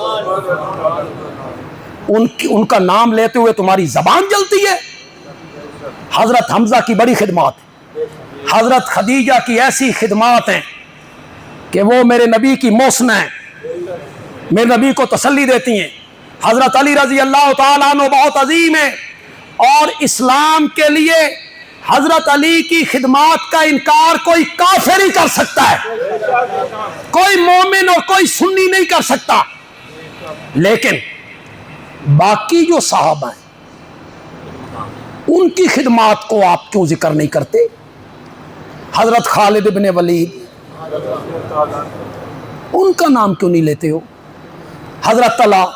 ان کا نام لیتے ہوئے تمہاری زبان جلتی ہے. حضرت حمزہ کی بڑی خدمات, حضرت خدیجہ کی ایسی خدمات ہیں کہ وہ میرے نبی کی محسن ہیں, میرے نبی کو تسلی دیتی ہیں. حضرت علی رضی اللہ تعالیٰ عنہ بہت عظیم ہے, اور اسلام کے لیے حضرت علی کی خدمات کا انکار کوئی کافر ہی کر سکتا ہے, کوئی مومن اور کوئی سنی نہیں کر سکتا. لیکن باقی جو صحابہ ہیں ان کی خدمات کو آپ کیوں ذکر نہیں کرتے؟ حضرت خالد بن ولید, ان کا نام کیوں نہیں لیتے ہو؟ حضرت طلحہ,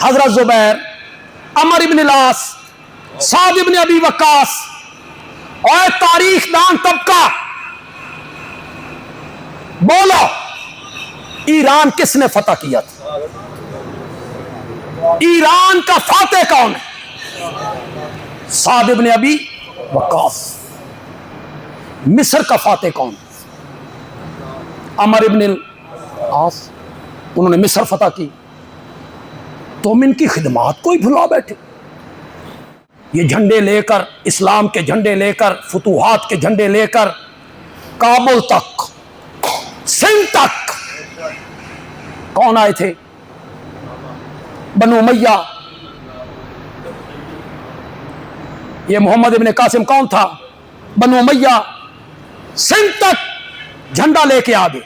حضرت زبیر, عمر بن العاص, سعد بن ابی وقاص. اور تاریخ دان طبقہ بولو, ایران کس نے فتح کیا تھا؟ ایران کا فاتح کون ہے؟ سعد بن ابی وقاص. مصر کا فاتح کون ہے؟ عمر بن العاص, انہوں نے مصر فتح کی. تم ان کی خدمات کو ہی بھلا بیٹھے. یہ جھنڈے لے کر, اسلام کے جھنڈے لے کر, فتوحات کے جھنڈے لے کر کابل تک, سندھ تک کون آئے تھے؟ بنو امیہ. یہ محمد ابن قاسم کون تھا؟ بنو امیہ. سندھ تک جھنڈا لے کے آ گئے,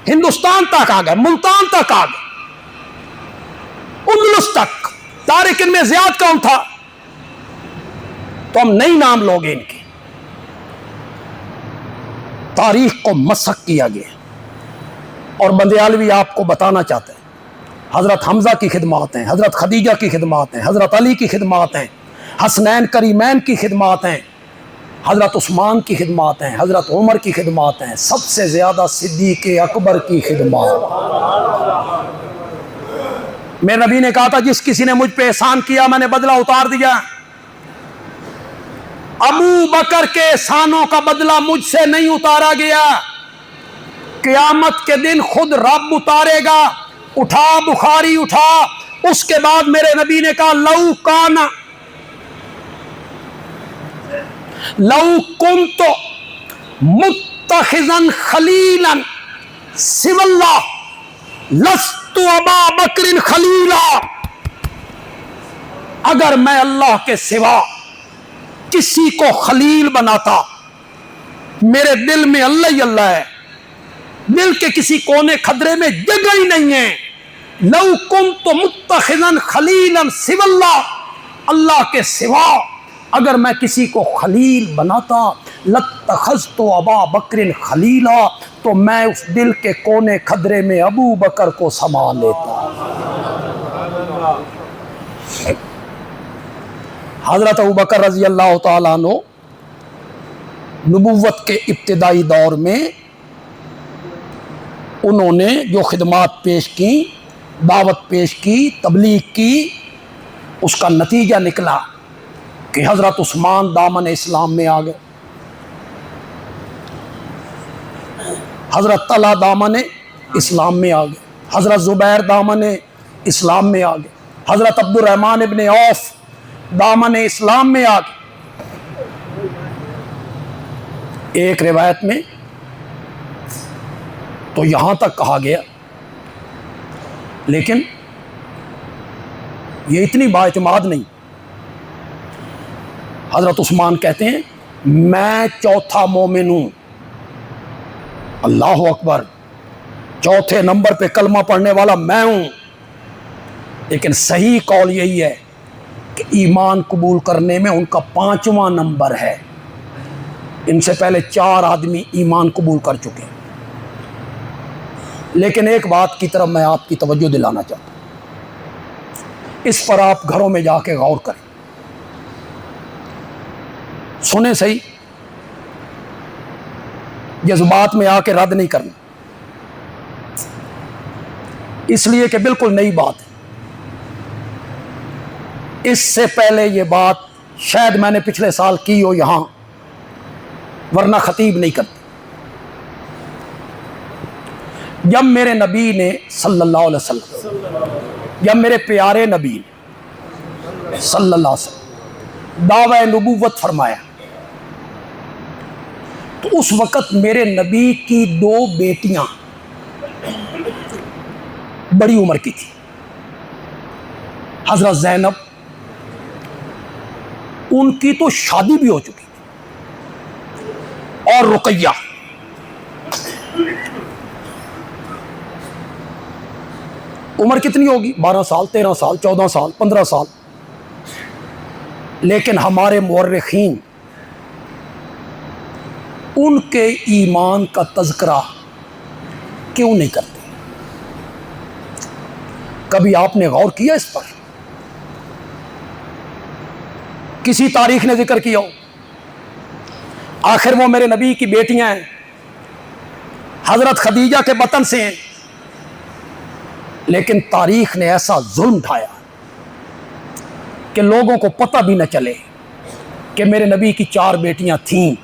ہندوستان تک آ گئے, ملتان تک آ گئے, اندلس تک. طارق ان میں زیاد کون تھا؟ تو ہم نئی نام لوگے ان کے. تاریخ کو مسخ کیا گیا. اور بندیالوی آپ کو بتانا چاہتے ہیں حضرت حمزہ کی خدمات ہیں, حضرت خدیجہ کی خدمات ہیں, حضرت علی کی خدمات ہیں, حسنین کریمین کی خدمات ہیں, حضرت عثمان کی خدمات ہیں, حضرت عمر کی خدمات ہیں, سب سے زیادہ صدیق اکبر کی خدمات. میرے نبی نے کہا تھا جس کسی نے مجھ پہ احسان کیا میں نے بدلہ اتار دیا. ابو بکر کے احسانوں کا بدلہ مجھ سے نہیں اتارا گیا, قیامت کے دن خود رب اتارے گا. اٹھا بخاری اٹھا. اس کے بعد میرے نبی نے کہا لو کنت متخذا خلیلا سوى اللہ لست ابا بکر خلیلا. اگر میں اللہ کے سوا کسی کو خلیل بناتا, میرے دل میں اللہ ہی اللہ ہے, دل کے کسی کونے خدرے میں جگہ ہی نہیں ہے. لو کنت متخذا خلیلا سوى اللہ, اللہ کے سوا اگر میں کسی کو خلیل بناتا لاتخذت ابا بکر خلیلا, تو میں اس دل کے کونے خدرے میں ابو بکر کو سما لیتا. حضرت ابو بکر رضی اللہ تعالیٰ عنہ نبوت کے ابتدائی دور میں انہوں نے جو خدمات پیش کی, دعوت پیش کی, تبلیغ کی, اس کا نتیجہ نکلا کہ حضرت عثمان دامن اسلام میں آ گئے. حضرت طلحہ دامن اسلام میں آ گئے، حضرت زبیر دامن اسلام میں آ گئے، حضرت عبد الرحمن ابن عوف دامن اسلام میں آ گئے۔ ایک روایت میں تو یہاں تک کہا گیا، لیکن یہ اتنی بااعتماد نہیں۔ حضرت عثمان کہتے ہیں میں چوتھا مومن ہوں، اللہ اکبر، چوتھے نمبر پہ کلمہ پڑھنے والا میں ہوں، لیکن صحیح قول یہی ہے کہ ایمان قبول کرنے میں ان کا 5واں نمبر ہے۔ ان سے پہلے 4 آدمی ایمان قبول کر چکے ہیں۔ لیکن ایک بات کی طرف میں آپ کی توجہ دلانا چاہتا ہوں، اس پر آپ گھروں میں جا کے غور کریں، سنیں صحیح، جذبات میں آ کے رد نہیں کرنا، اس لیے کہ بالکل نئی بات ہے۔ اس سے پہلے یہ بات شاید میں نے پچھلے سال کی ہو یہاں، ورنہ خطیب نہیں کرتے۔ جب میرے نبی نے صلی اللہ علیہ وسلم، جب میرے پیارے نبی نے صلی اللہ علیہ وسلم دعوی نبوت فرمایا، تو اس وقت میرے نبی کی 2 بیٹیاں بڑی عمر کی تھی، حضرت زینب، ان کی تو شادی بھی ہو چکی تھی، اور رقیہ۔ عمر کتنی ہوگی؟ 12 سال، 13 سال، 14 سال، 15 سال۔ لیکن ہمارے مورخین ان کے ایمان کا تذکرہ کیوں نہیں کرتے؟ کبھی آپ نے غور کیا اس پر؟ کسی تاریخ نے ذکر کیا ہو؟ آخر وہ میرے نبی کی بیٹیاں ہیں، حضرت خدیجہ کے بطن سے ہیں، لیکن تاریخ نے ایسا ظلم ڈھایا کہ لوگوں کو پتہ بھی نہ چلے کہ میرے نبی کی 4 بیٹیاں تھیں۔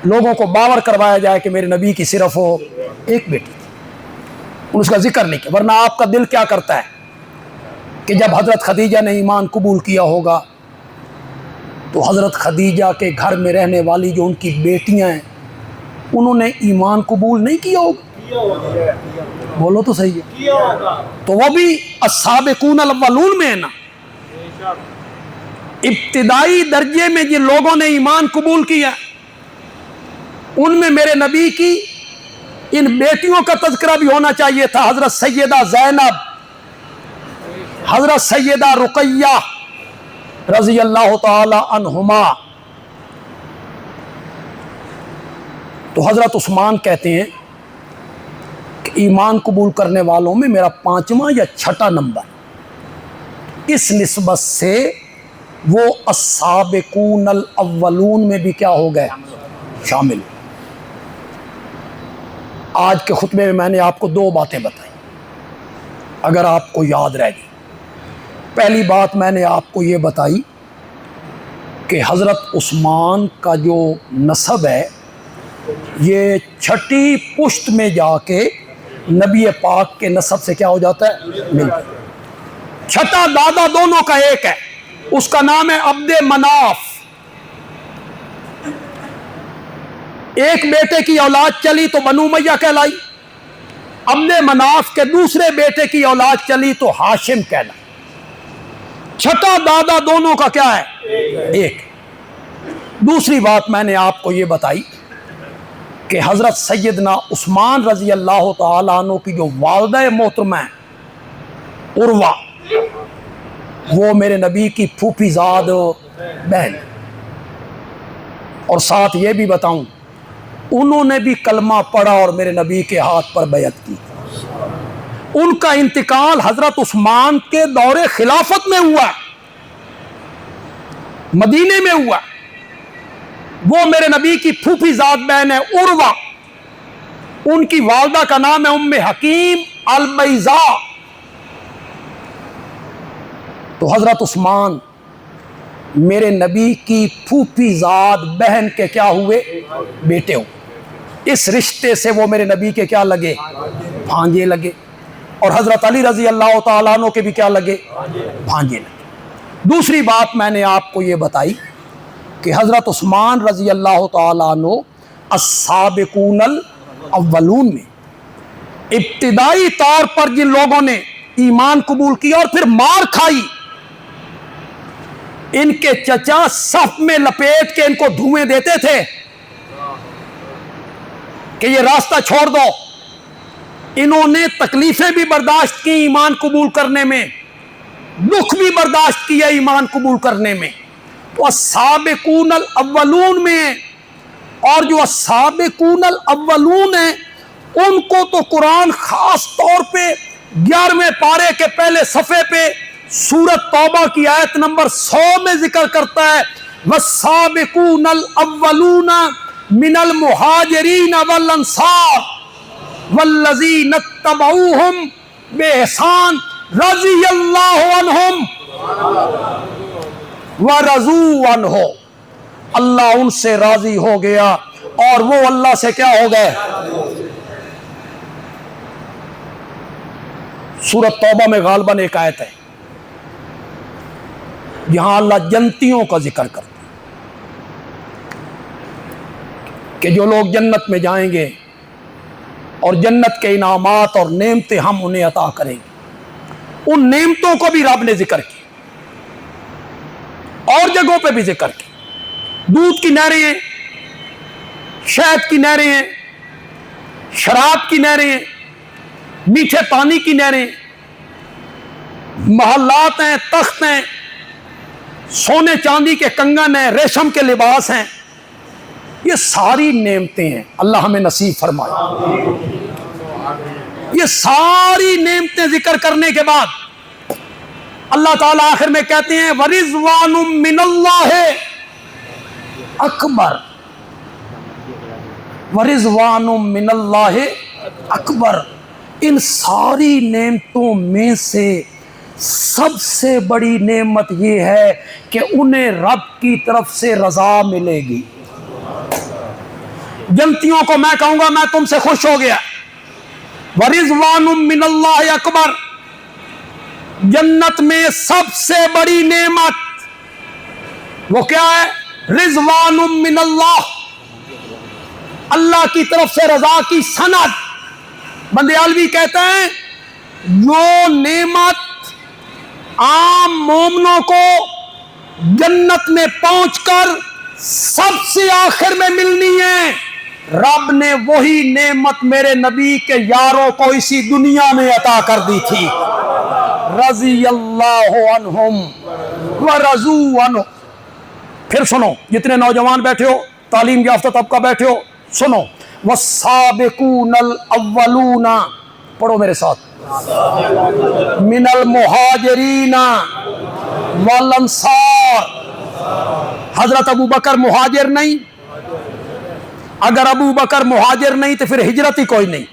لوگوں کو باور کروایا جائے کہ میرے نبی کی صرف وہ ایک بیٹی تھی، ان اس کا ذکر نہیں کیا۔ ورنہ آپ کا دل کیا کرتا ہے کہ جب حضرت خدیجہ نے ایمان قبول کیا ہوگا تو حضرت خدیجہ کے گھر میں رہنے والی جو ان کی بیٹیاں ہیں انہوں نے ایمان قبول نہیں کیا ہوگا؟ بولو تو صحیح ہے، تو وہ بھی السابقون الاولون میں ہے نا۔ ابتدائی درجے میں جن لوگوں نے ایمان قبول کیا ان میں میرے نبی کی ان بیٹیوں کا تذکرہ بھی ہونا چاہیے تھا، حضرت سیدہ زینب، حضرت سیدہ رقیہ رضی اللہ تعالی عنہما۔ تو حضرت عثمان کہتے ہیں کہ ایمان قبول کرنے والوں میں میرا 5واں یا 6واں نمبر، اس نسبت سے وہ السابقون الاولون میں بھی کیا ہو گئے؟ شامل۔ آج کے خطبے میں میں نے آپ کو 2 باتیں بتائیں، اگر آپ کو یاد رہ گئی۔ پہلی بات میں نے آپ کو یہ بتائی کہ حضرت عثمان کا جو نسب ہے یہ 6ٹھی پشت میں جا کے نبی پاک کے نسب سے کیا ہو جاتا ہے؟ مل۔ 6ٹھا دادا دونوں کا ایک ہے، اس کا نام ہے عبد مناف۔ ایک بیٹے کی اولاد چلی تو بنو امیہ کہلائی، عبد مناف کے دوسرے بیٹے کی اولاد چلی تو ہاشم کہلائی۔ 6ٹھا دادا دونوں کا کیا ہے؟ ایک۔ دوسری بات میں نے آپ کو یہ بتائی کہ حضرت سیدنا عثمان رضی اللہ تعالیٰ عنہ کی جو والدہ محترمہ ہیں عروہ، وہ میرے نبی کی پھوپھی زاد بہن، اور ساتھ یہ بھی بتاؤں انہوں نے بھی کلمہ پڑھا اور میرے نبی کے ہاتھ پر بیعت کی۔ ان کا انتقال حضرت عثمان کے دور خلافت میں ہوا، مدینے میں ہوا۔ وہ میرے نبی کی پھوپھی زاد بہن ہے عروہ، ان کی والدہ کا نام ہے ام حکیم البیضاء۔ تو حضرت عثمان میرے نبی کی پھوپھی زاد بہن کے کیا ہوئے؟ بیٹے ہوئے۔ اس رشتے سے وہ میرے نبی کے کیا لگے؟ بھانجے لگے. اور حضرت علی رضی اللہ تعالیٰ عنہ کے بھی کیا لگے؟ بھانجے لگے. دوسری بات میں نے آپ کو یہ بتائی کہ حضرت عثمان رضی اللہ تعالیٰ عنہ السابقون الاولون میں ابتدائی طور پر جن لوگوں نے ایمان قبول کیا اور پھر مار کھائی، ان کے چچا صف میں لپیٹ کے ان کو دھوئیں دیتے تھے کہ یہ راستہ چھوڑ دو. انہوں نے تکلیفیں بھی برداشت کی ایمان قبول کرنے میں، دکھ بھی برداشت کیا ایمان قبول کرنے میں. تو السابقون الاولون میں، اور جو السابقون الاولون ہیں ان کو تو قرآن خاص طور پہ 11ویں پارے کے پہلے صفحے پہ سورۃ توبہ کی آیت نمبر 100 میں ذکر کرتا ہے والسابقون الاولون من المہاجرین والانصار والذین اتبعوہم بإحسان رضی اللہ عنہم ورضوا عنہ. اللہ ان سے راضی ہو گیا اور وہ اللہ سے کیا ہو گئے؟ سورۃ توبہ میں غالباً ایک آیت ہے یہاں اللہ جنتیوں کا ذکر کرتا ہے کہ جو لوگ جنت میں جائیں گے اور جنت کے انعامات اور نعمتیں ہم انہیں عطا کریں گے. ان نعمتوں کو بھی رب نے ذکر کیا اور جگہوں پہ بھی ذکر کیا. دودھ کی نہریں ہیں، شہد کی نہریں ہیں، شراب کی نہریں ہیں، میٹھے پانی کی نہریں، محلات ہیں، تخت ہیں، سونے چاندی کے کنگن ہیں، ریشم کے لباس ہیں. یہ ساری نعمتیں ہیں، اللہ ہمیں نصیب فرمائے. یہ ساری نعمتیں ذکر کرنے کے بعد اللہ تعالیٰ آخر میں کہتے ہیں وَرِضْوَانٌ مِّنَ اللَّهِ اکبر. وَرِضْوَانٌ مِّنَ اللَّهِ اکبر. ان ساری نعمتوں میں سے سب سے بڑی نعمت یہ ہے کہ انہیں رب کی طرف سے رضا ملے گی. جنتیوں کو میں کہوں گا میں تم سے خوش ہو گیا. وَرِضْوَانٌ مِّنَ اللَّهِ اکبر. جنت میں سب سے بڑی نعمت وہ کیا ہے؟ رضوان من اللہ، اللہ کی طرف سے رضا کی سند. بندیالوی کہتے ہیں جو نعمت عام مومنوں کو جنت میں پہنچ کر سب سے آخر میں ملنی ہے، رب نے وہی نعمت میرے نبی کے یاروں کو اسی دنیا میں عطا کر دی تھی. رضی اللہ عنہم ورضوا عنہ. پھر سنو جتنے نوجوان بیٹھے ہو، تعلیم یافتہ طبقہ بیٹھے ہو، سنو والسابقون الاولون، پڑھو میرے ساتھ، من المہاجرین والانصار. حضرت ابو بکر مہاجر نہیں؟ اگر ابو بکر مہاجر نہیں تو پھر ہجرت ہی کوئی نہیں.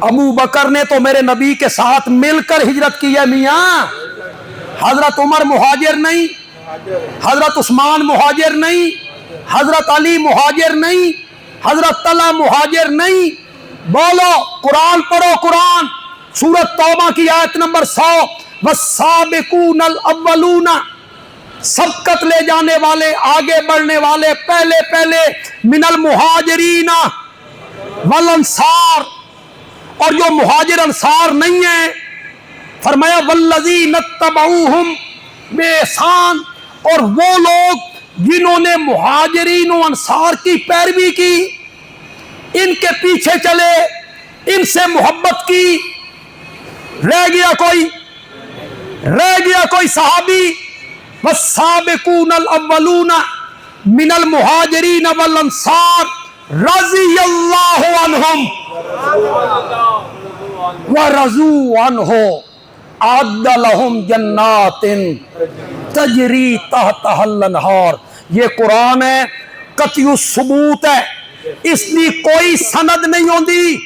ابو بکر نے تو میرے نبی کے ساتھ مل کر ہجرت کی ہے میاں. حضرت عمر مہاجر نہیں، حضرت عثمان مہاجر نہیں، حضرت علی مہاجر نہیں، حضرت طلحہ مہاجر نہیں. بولو قرآن پڑھو، قرآن سورۃ توبہ کی آیت نمبر 100 والسابقون الاولون. سبقت لے جانے والے، آگے بڑھنے والے، پہلے من المہاجرین والانصار. اور جو مہاجر انصار نہیں ہیں فرمایا والذین اتبعوہم بإحسان، اور وہ لوگ جنہوں نے مہاجرین و انصار کی پیروی کی، ان کے پیچھے چلے، ان سے محبت کی. رہ گیا کوئی صحابی؟ والسابقون الاولون من المہاجرین والانصار رضی اللہ عنہم ورضوا عنہ اعد لہم جنات تجری تحتہا الانہار. یہ قرآن ہے، قطعی الثبوت ہے، اس لیے کوئی سند نہیں ہوندی،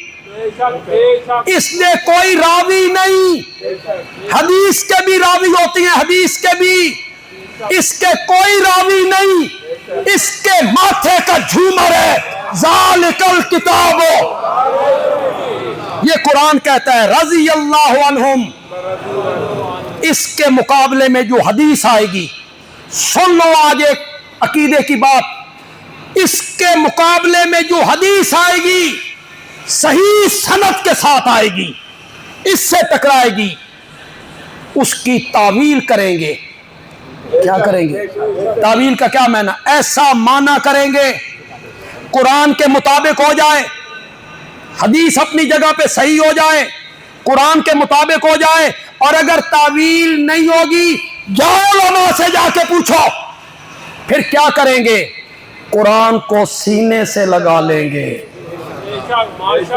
اس لیے کوئی راوی نہیں. حدیث کے بھی راوی ہوتی ہیں، حدیث کے بھی، اس کے کوئی راوی نہیں. اس کے ماتھے کا جھومر ہے ذالکل کتاب. یہ قرآن کہتا ہے رضی اللہ عنہم. اس کے مقابلے میں جو حدیث آئے گی، سن لو آج ایک عقیدے کی بات، اس کے مقابلے میں جو حدیث آئے گی صحیح سند کے ساتھ آئے گی، اس سے ٹکرائے گی، اس کی تعویل کریں گے. کیا کریں گے؟ تعویل کا کیا معنی؟ ایسا معنی کریں گے قرآن کے مطابق ہو جائے، حدیث اپنی جگہ پہ صحیح ہو جائے، قرآن کے مطابق ہو جائے. اور اگر تعویل نہیں ہوگی جاؤ علماء سے جا کے پوچھو. پھر کیا کریں گے؟ قرآن کو سینے سے لگا لیں گے،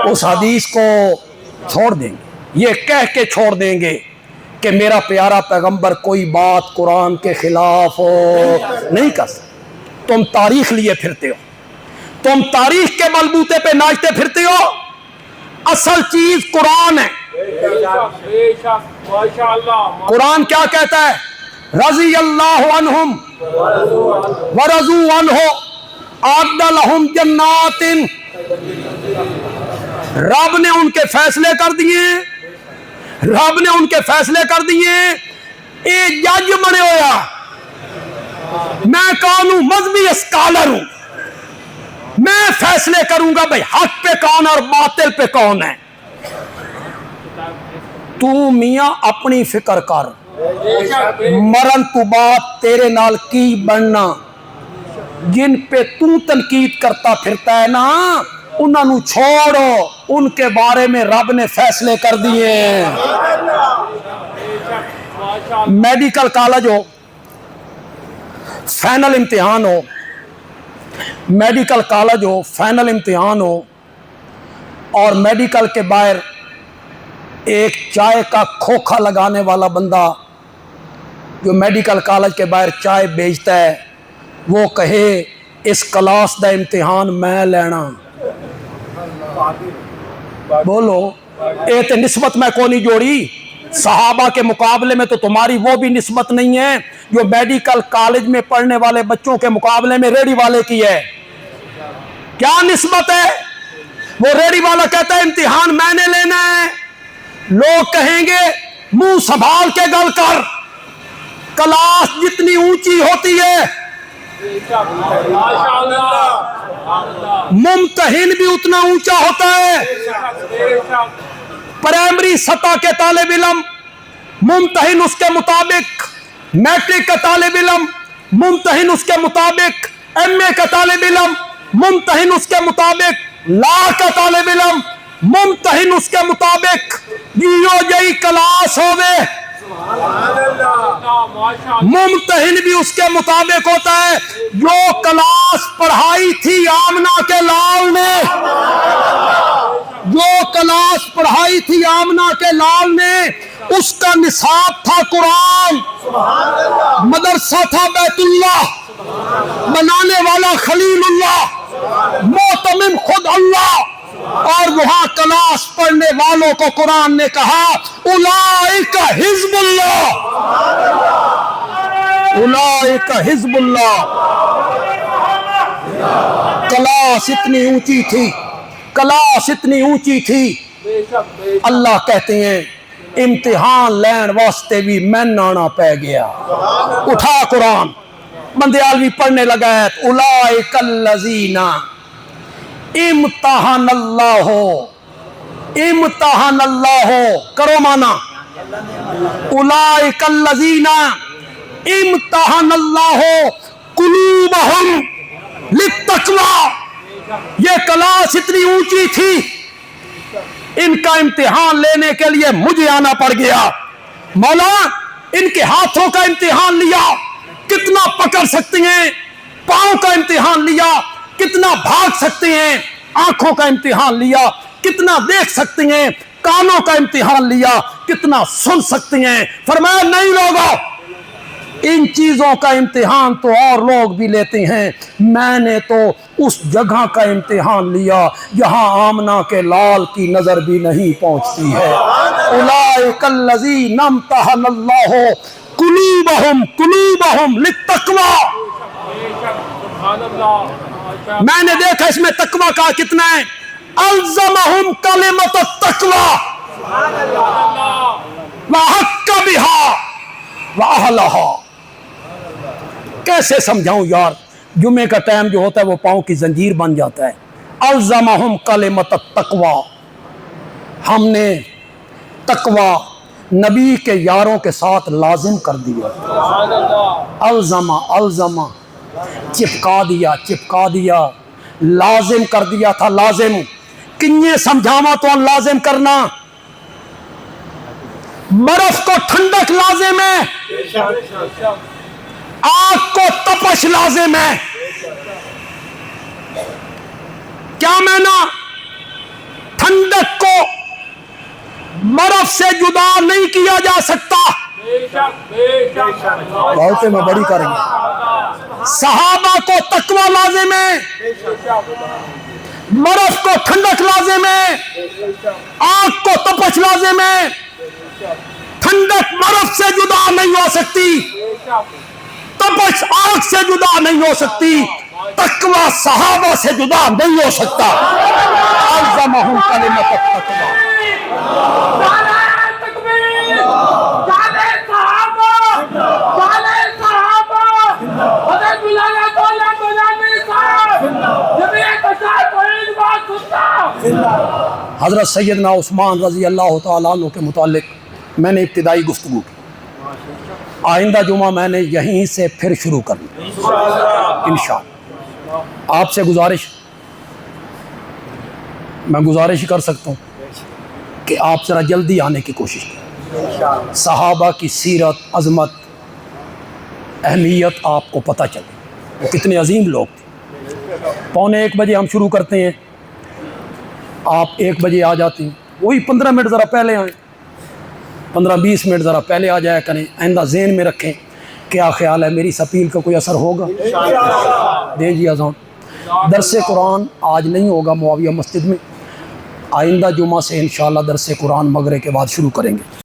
اس حدیث کو چھوڑ دیں گے، یہ کہہ کے چھوڑ دیں گے کہ میرا پیارا پیغمبر کوئی بات قرآن کے خلاف نہیں کر سکتا. تم تاریخ لیے پھرتے ہو، تم تاریخ کے بلبوتے پہ ناچتے پھرتے ہو. اصل چیز قرآن ہے. قرآن کیا کہتا ہے؟ رضی اللہ عنہم ورضوا عنہ اعد لہم جنات. رب نے ان کے فیصلے کر دیے، رب نے ان کے فیصلے کر دیے. اے جج بنے ہویا، میں کون ہوں؟ مذہبی اسکالر ہوں، میں فیصلے کروں گا بھائی حق پہ کون اور باطل پہ کون ہے. تو میاں اپنی فکر کر، مرن تو بات تیرے نال کی بننا. جن پہ تو تنقید کرتا پھرتا ہے نا، انہوں چھوڑو، ان کے بارے میں رب نے فیصلے کر دیے ہیں. میڈیکل کالج ہو، فائنل امتحان ہو، میڈیکل کالج ہو، فائنل امتحان ہو، اور میڈیکل کے باہر ایک چائے کا کھوکھا لگانے والا بندہ جو میڈیکل کالج کے باہر چائے بیچتا ہے، وہ کہے اس کلاس دا امتحان میں لینا. بولو اے تے نسبت میں کو نہیں جوڑی. صحابہ کے مقابلے میں تو تمہاری وہ بھی نسبت نہیں ہے جو میڈیکل کالج میں پڑھنے والے بچوں کے مقابلے میں ریڑی والے کی ہے. کیا نسبت ہے؟ وہ ریڑی والا کہتا ہے امتحان میں نے لینا ہے، لوگ کہیں گے منہ سنبھال کے گل کر، کلاس جتنی اونچی ہوتی ہے ممتحن بھی اتنا اونچا ہوتا ہے. پرائمری سطح کے طالب علم ممتحن اس کے مطابق، میٹرک کا طالب علم ممتحن اس کے مطابق، ایم اے کا طالب علم ممتحن اس کے مطابق، لا کا طالب علم ممتحن اس کے مطابق. جیو جئی کلاس ہوئے ممتحن بھی اس کے مطابق ہوتا ہے. جو کلاس پڑھائی تھی آمنہ کے لال نے، جو کلاس پڑھائی تھی آمنہ کے لال نے، اس کا نصاب تھا قرآن، مدرسہ تھا بیت اللہ، بنانے والا خلیل اللہ، معتمم خود اللہ. اور وہاں کلاس پڑھنے والوں کو قرآن نے کہا اولئک حزب اللہ، اولئک حزب اللہ. کلاس اتنی اونچی تھی، کلاس اتنی اونچی تھی، اللہ کہتے ہیں امتحان لین واسطے بھی میں نانا پہ گیا. اٹھا قرآن، بندیالوی پڑھنے لگا ہے اولئک الذین امتحان اللہ، امتحان اللہ کرو مانا، اولئک الذین امتحان اللہ قلوبہم للتقوی. یہ کلاس اتنی اونچی تھی، ان کا امتحان لینے کے لیے مجھے آنا پڑ گیا. مولا ان کے ہاتھوں کا امتحان لیا، کتنا پکڑ سکتے ہیں، پاؤں کا امتحان لیا، کتنا بھاگ سکتے ہیں، آنکھوں کا امتحان لیا، کتنا دیکھ سکتے ہیں، کانوں کا امتحان لیا، کتنا سن سکتے ہیں. فرمایا نہیں لوگوں، ان چیزوں کا امتحان تو اور لوگ بھی لیتے ہیں، میں نے تو اس جگہ کا امتحان لیا جہاں آمنہ کے لال کی نظر بھی نہیں پہنچتی ہے. اولئک الذین امتحن اللہ قلوبہم للتقوی. میں نے دیکھا اس میں تقوی کا کتنا ہے. الزمہم کلمۃ التقوی وحق بہا واہلہا. کیسے سمجھاؤں یار, جمعے کا ٹائم جو ہوتا ہے وہ پاؤں کی زنجیر بن جاتا ہے. الزمہم کلمۃ التقوی, ہم نے تقوی نبی کے یاروں کے ساتھ لازم کر دیا. الزمہ چپکا دیا, لازم کر دیا تھا. لازم کنیے سمجھاوا تو لازم کرنا. برف کو ٹھنڈک لازم ہے, آگ کو تپش لازم ہے. کیا میں نا ٹھنڈک کو برف سے جدا نہیں کیا جا سکتا. بہت میں بڑی کریں گے. صحابہ کو تقوی لازم ہے, برف کو ٹھنڈک لازم ہے, آگ کو تپش لازم ہے. ٹھنڈک برف سے جدا نہیں ہو سکتی, تپش آگ سے جدا نہیں ہو سکتی, تقوی صحابہ سے جدا نہیں ہو سکتا. الزمہم کلمۃ التقوی. حضرت سیدنا عثمان رضی اللہ تعالیٰ عنہ کے متعلق میں نے ابتدائی گفتگو کی. آئندہ جمعہ میں نے یہیں سے پھر شروع کرنا انشاءاللہ. آپ سے میں گزارش کر سکتا ہوں کہ آپ ذرا جلدی آنے کی کوشش کریں. صحابہ کی سیرت, عظمت, اہمیت آپ کو پتہ چلے, وہ کتنے عظیم لوگ تھے. 12:45 بجے ہم شروع کرتے ہیں, آپ 1 بجے آ جاتے ہیں. وہی 15 منٹ ذرا پہلے آئیں, 15-20 منٹ ذرا پہلے آ جایا کریں. آئندہ ذہن میں رکھیں. کیا خیال ہے, میری اس اپیل کا کوئی اثر ہوگا؟ دیں جی اذان. درس قرآن آج نہیں ہوگا معاویہ مسجد میں, آئندہ جمعہ سے انشاءاللہ درس قرآن مغرب کے بعد شروع کریں گے.